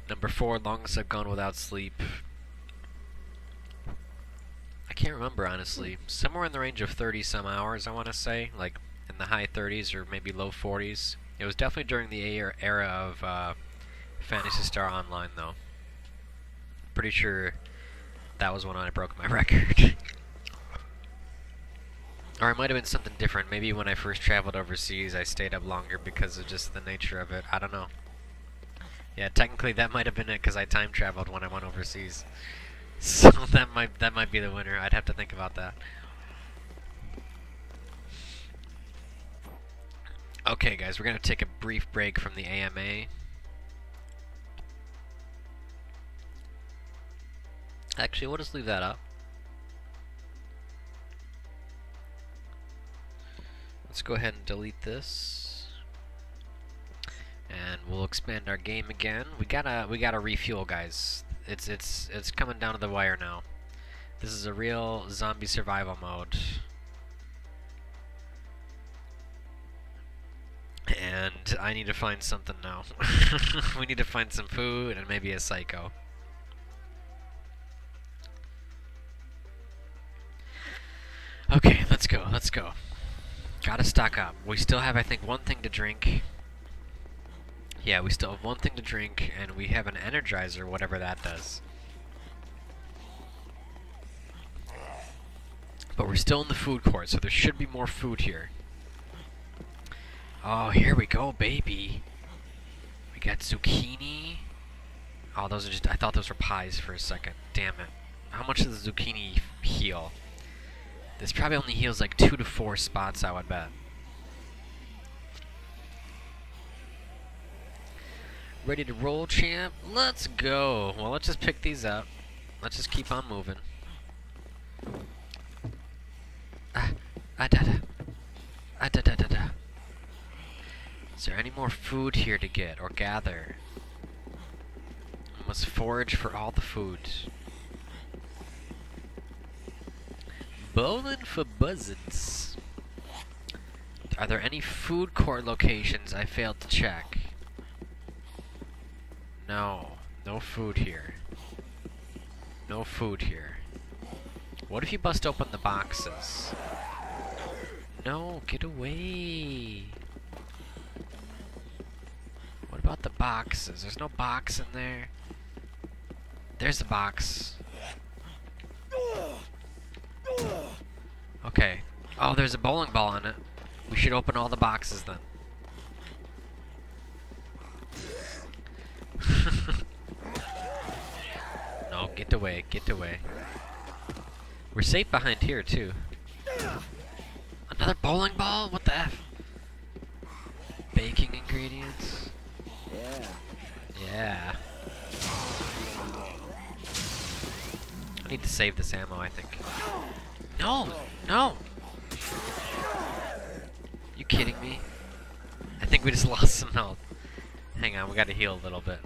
Speaker 1: Number 4, longest I've gone without sleep. I can't remember, honestly. Somewhere in the range of 30-some hours, I want to say. Like, in the high 30s or maybe low 40s. It was definitely during the era of Phantasy Star Online, though. Pretty sure that was when I broke my record. Or it might have been something different. Maybe when I first traveled overseas, I stayed up longer because of just the nature of it. I don't know. Yeah, technically that might have been it because I time traveled when I went overseas. So that might be the winner. I'd have to think about that. Okay, guys, we're gonna take a brief break from the AMA. Actually, we'll just leave that up. Let's go ahead and delete this. And we'll expand our game again. We gotta refuel, guys. It's coming down to the wire now. This is a real zombie survival mode. And I need to find something now. We need to find some food and maybe a psycho. Okay, let's go, let's go. Gotta stock up. We still have, I think, one thing to drink. Yeah, we still have one thing to drink, and we have an Energizer, whatever that does. But we're still in the food court, so there should be more food here. Oh, here we go, baby. We got zucchini. Oh, those are just... I thought those were pies for a second. Damn it. How much does the zucchini heal? This probably only heals like 2 to 4 spots, I would bet. Ready to roll, champ? Let's go. Well, let's just pick these up. Let's just keep on moving. Is there any more food here to get or gather? I must forage for all the food. Bowling for buzzards. Are there any food court locations I failed to check? No. No food here. No food here. What if you bust open the boxes? No, get away. What about the boxes? There's no box in there. There's the box. Okay. Oh, there's a bowling ball in it. We should open all the boxes then. No, get away, get away. We're safe behind here too. Another bowling ball? What the F? Baking ingredients?
Speaker 2: Yeah.
Speaker 1: Yeah. I need to save this ammo, I think. No! No! You kidding me? I think we just lost some health. Hang on, we gotta heal a little bit.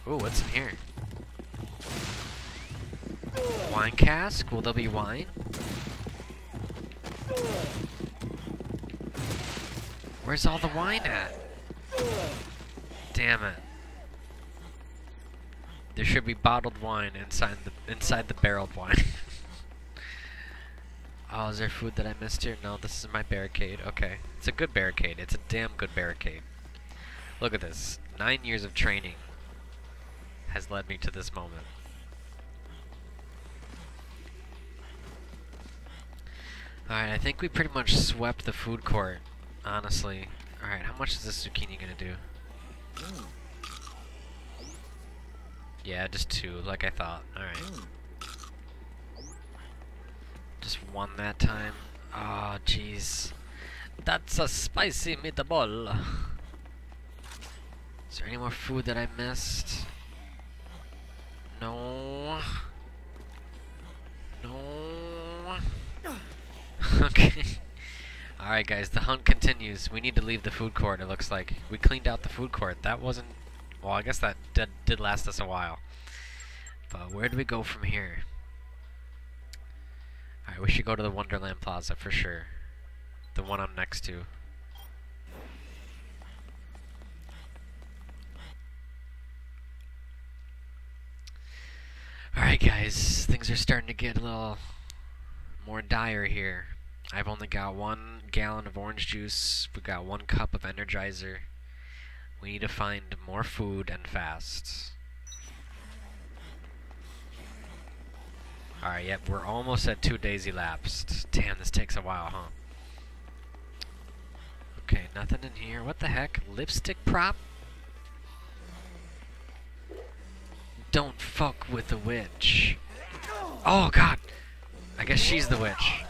Speaker 1: Ooh, what's in here? Wine cask? Will there be wine? Where's all the wine at? Damn it. There should be bottled wine inside the barreled wine. Oh, is there food that I missed here? No, this is my barricade. Okay. It's a good barricade. It's a damn good barricade. Look at this. 9 years of training has led me to this moment. Alright, I think we pretty much swept the food court, honestly. Alright, how much is this zucchini gonna do? Yeah, just 2, like I thought. Alright. Just 1 that time. Oh, jeez. That's a spicy meatball. Is there any more food that I missed? No. No. Okay. Alright guys, the hunt continues. We need to leave the food court, it looks like. We cleaned out the food court. That wasn't... Well, I guess that did last us a while. But where do we go from here? Alright, we should go to the Wonderland Plaza for sure. The one I'm next to. Alright guys, things are starting to get a little more dire here. I've only got 1 gallon of orange juice. We've got 1 cup of Energizer. We need to find more food and fast. Alright, yep, we're almost at 2 days elapsed. Damn, this takes a while, huh? Okay, nothing in here. What the heck? Lipstick prop? Don't fuck with the witch. Oh, God! I guess she's the witch.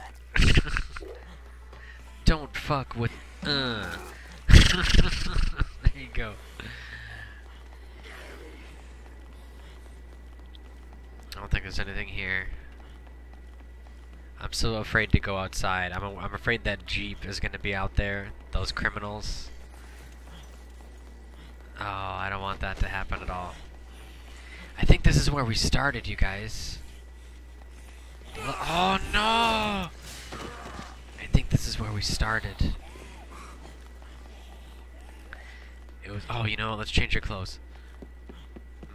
Speaker 1: Don't fuck with... There you go. I don't think there's anything here. I'm so afraid to go outside. I'm afraid that Jeep is going to be out there. Those criminals. Oh, I don't want that to happen at all. I think this is where we started, you guys. Oh, no! I think this is where we started. It was... Oh, you know, let's change your clothes.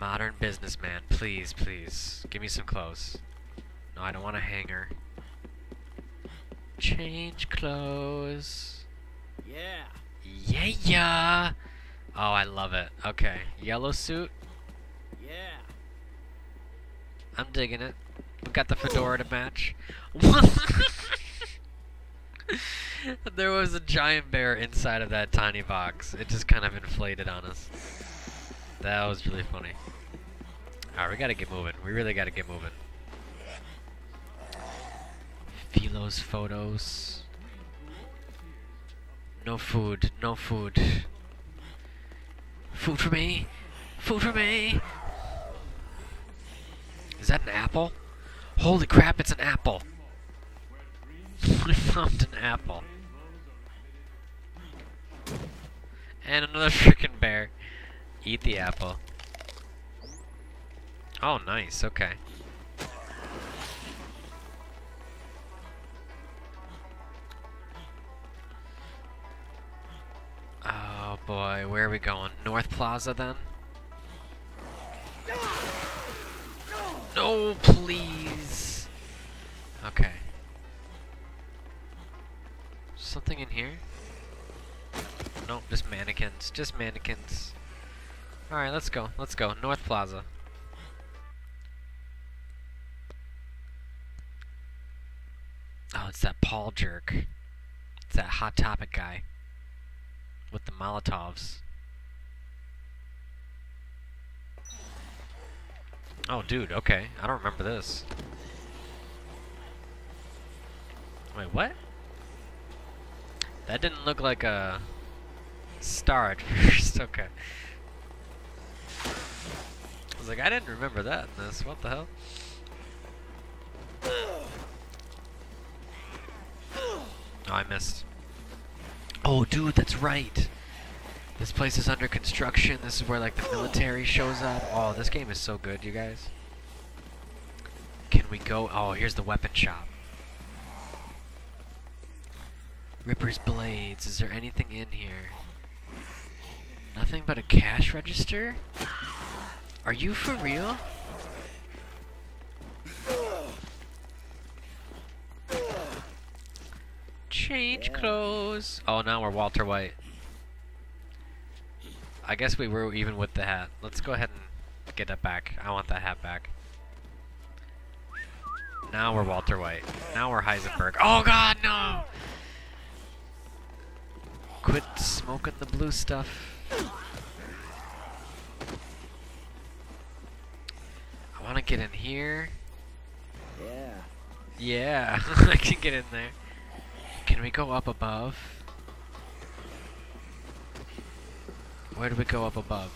Speaker 1: Modern businessman, please, please. Give me some clothes. No, I don't want a hanger. Change clothes.
Speaker 2: Yeah.
Speaker 1: Yeah, yeah. Oh, I love it. Okay. Yellow suit.
Speaker 2: Yeah.
Speaker 1: I'm digging it. We got the fedora to match. There was a giant bear inside of that tiny box. It just kind of inflated on us. That was really funny. Alright, we gotta get moving. We really gotta get moving. Philo's photos. No food. No food. Food for me. Food for me. Is that an apple? Holy crap, it's an apple. We found an apple. And another freaking bear. Eat the apple. Oh, nice. Okay. boy, where are we going? North Plaza then? No, please. Okay. Something in here? Nope, just mannequins. Just mannequins. Alright, let's go. Let's go. North Plaza. Oh, it's that Paul jerk. It's that Hot Topic guy. With the Molotovs. Oh, dude, okay. I don't remember this. Wait, what? That didn't look like a star at first. Okay. I was like, I didn't remember that in this. What the hell? Oh, I missed. Oh, dude, that's right. This place is under construction. This is where, like, the military shows up. Oh, this game is so good, you guys. Can we go? Oh, here's the weapon shop. Ripper's Blades. Is there anything in here? Nothing but a cash register? Are you for real? Change clothes. Oh, now we're Walter White. I guess we were even with the hat. Let's go ahead and get that back. I want that hat back. Now we're Walter White. Now we're Heisenberg. Oh god, no! Quit smoking the blue stuff. I want to get in here. Yeah, I can get in there. Can we go up above? Where do we go up above?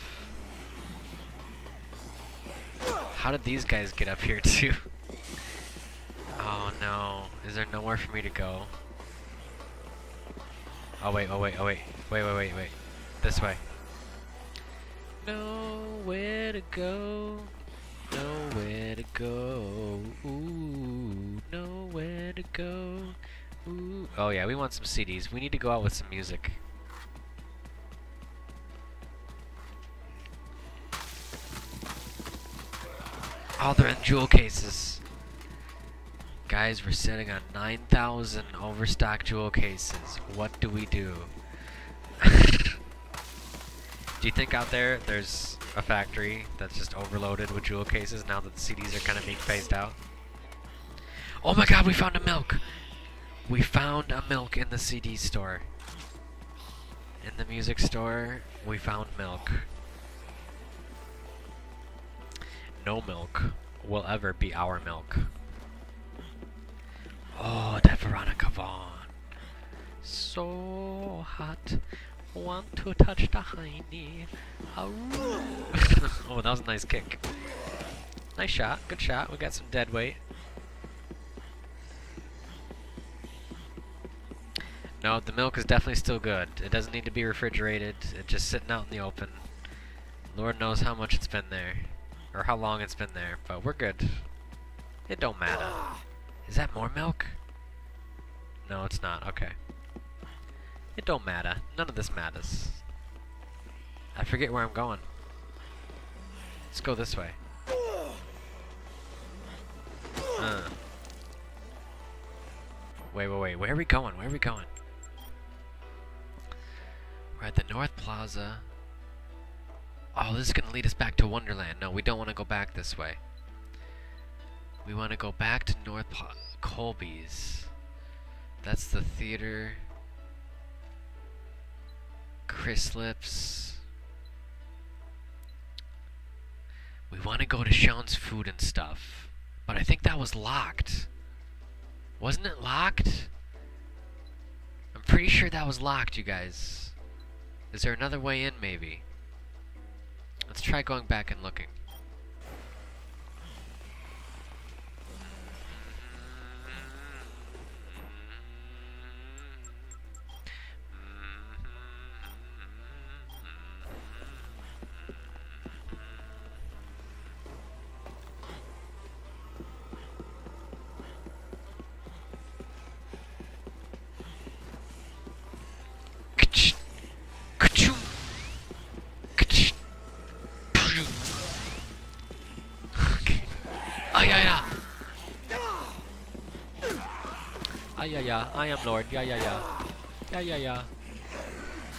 Speaker 1: How did these guys get up here too? Oh no. Is there nowhere for me to go? Oh wait, oh wait, oh wait. Wait. This way. Nowhere to go. Nowhere to go. Ooh, nowhere to go. Ooh. Oh yeah, we want some CDs. We need to go out with some music. Oh, they're in jewel cases. Guys, we're sitting on 9,000 overstock jewel cases. What do we do? Do you think out there there's a factory that's just overloaded with jewel cases now that the CDs are kind of being phased out? Oh my god, we found a milk! We found a milk in the CD store. In the music store, we found milk. No milk will ever be our milk. Oh, that Veronica Vaughn. So hot. Want to touch the hiney. Oh, that was a nice kick. Nice shot. Good shot. We got some dead weight. No, the milk is definitely still good. It doesn't need to be refrigerated. It's just sitting out in the open. Lord knows how much it's been there. Or how long it's been there. But we're good. It don't matter. Is that more milk? No, it's not. Okay. It don't matter. None of this matters. I forget where I'm going. Let's go this way. Wait. Where are we going? Where are we going? We're at the North Plaza. Oh, this is going to lead us back to Wonderland. No, we don't want to go back this way. We want to go back to North Colby's. That's the theater. Chrislips. We want to go to Sean's Food and Stuff. But I think that was locked. Wasn't it locked? I'm pretty sure that was locked, you guys. Is there another way in, maybe? Let's try going back and looking. yeah. Ah, yeah, yeah. I am Lord. Yeah, yeah, yeah. Yeah, yeah, yeah.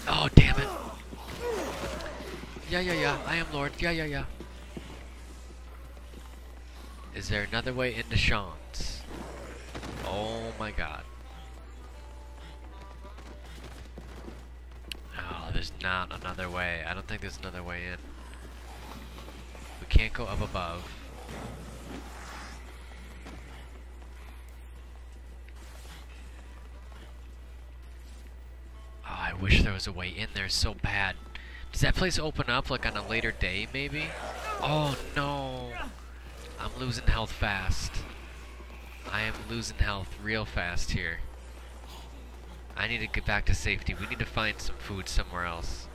Speaker 1: Oh, damn it. Yeah, yeah, yeah. I am Lord. Yeah, yeah, yeah. Is there another way into Sean's? Oh my god. Oh, there's not another way. I don't think there's another way in. We can't go up above. Oh, I wish there was a way in there so bad. Does that place open up like on a later day, maybe? Oh no! I'm losing health fast. I am losing health real fast here. I need to get back to safety. We need to find some food somewhere else.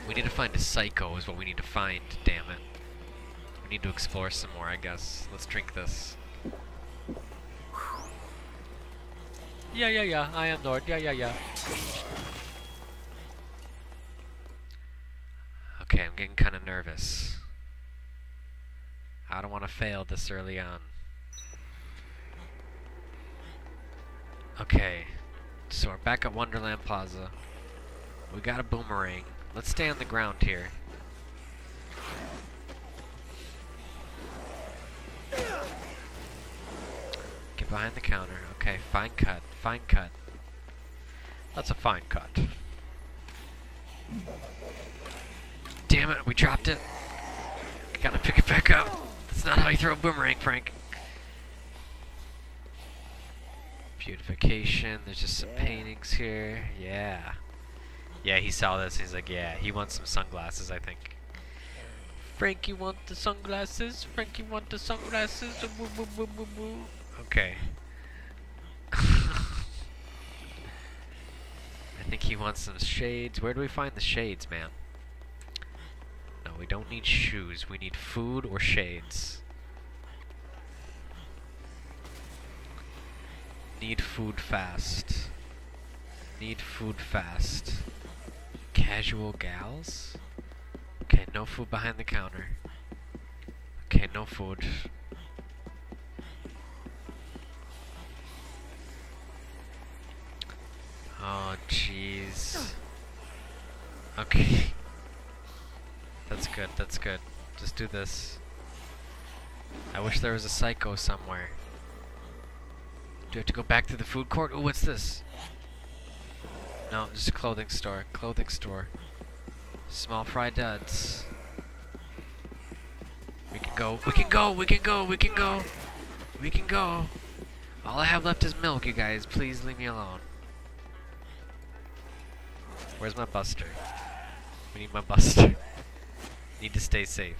Speaker 1: We need to find a psycho is what we need to find, damn it. We need to explore some more, I guess. Let's drink this. Yeah, yeah, yeah. I am Lord. Yeah, yeah, yeah. Okay, I'm getting kind of nervous. I don't want to fail this early on. Okay, so we're back at Wonderland Plaza. We got a boomerang. Let's stay on the ground here. Get behind the counter. Okay, fine cut. Fine cut. That's a fine cut. Damn it, we dropped it. Gotta pick it back up. That's not how you throw a boomerang, Frank. Beautification. There's just some paintings here. Yeah. Yeah, he saw this. He's like, yeah, he wants some sunglasses, I think. Frankie want the sunglasses? Frankie want the sunglasses? Woo, woo, woo, woo, woo. Okay. I think he wants some shades. Where do we find the shades, man? No, we don't need shoes. We need food or shades. Need food fast. Need food fast. Casual gals? Okay, no food behind the counter. Okay, no food. Oh, jeez. Okay. That's good, that's good. Just do this. I wish there was a psycho somewhere. Do you have to go back to the food court? Oh, what's this? No, just a clothing store. Clothing store. Small fry duds. We can go. We can go. We can go. We can go. We can go. All I have left is milk, you guys. Please leave me alone. Where's my buster? We need my buster. Need to stay safe.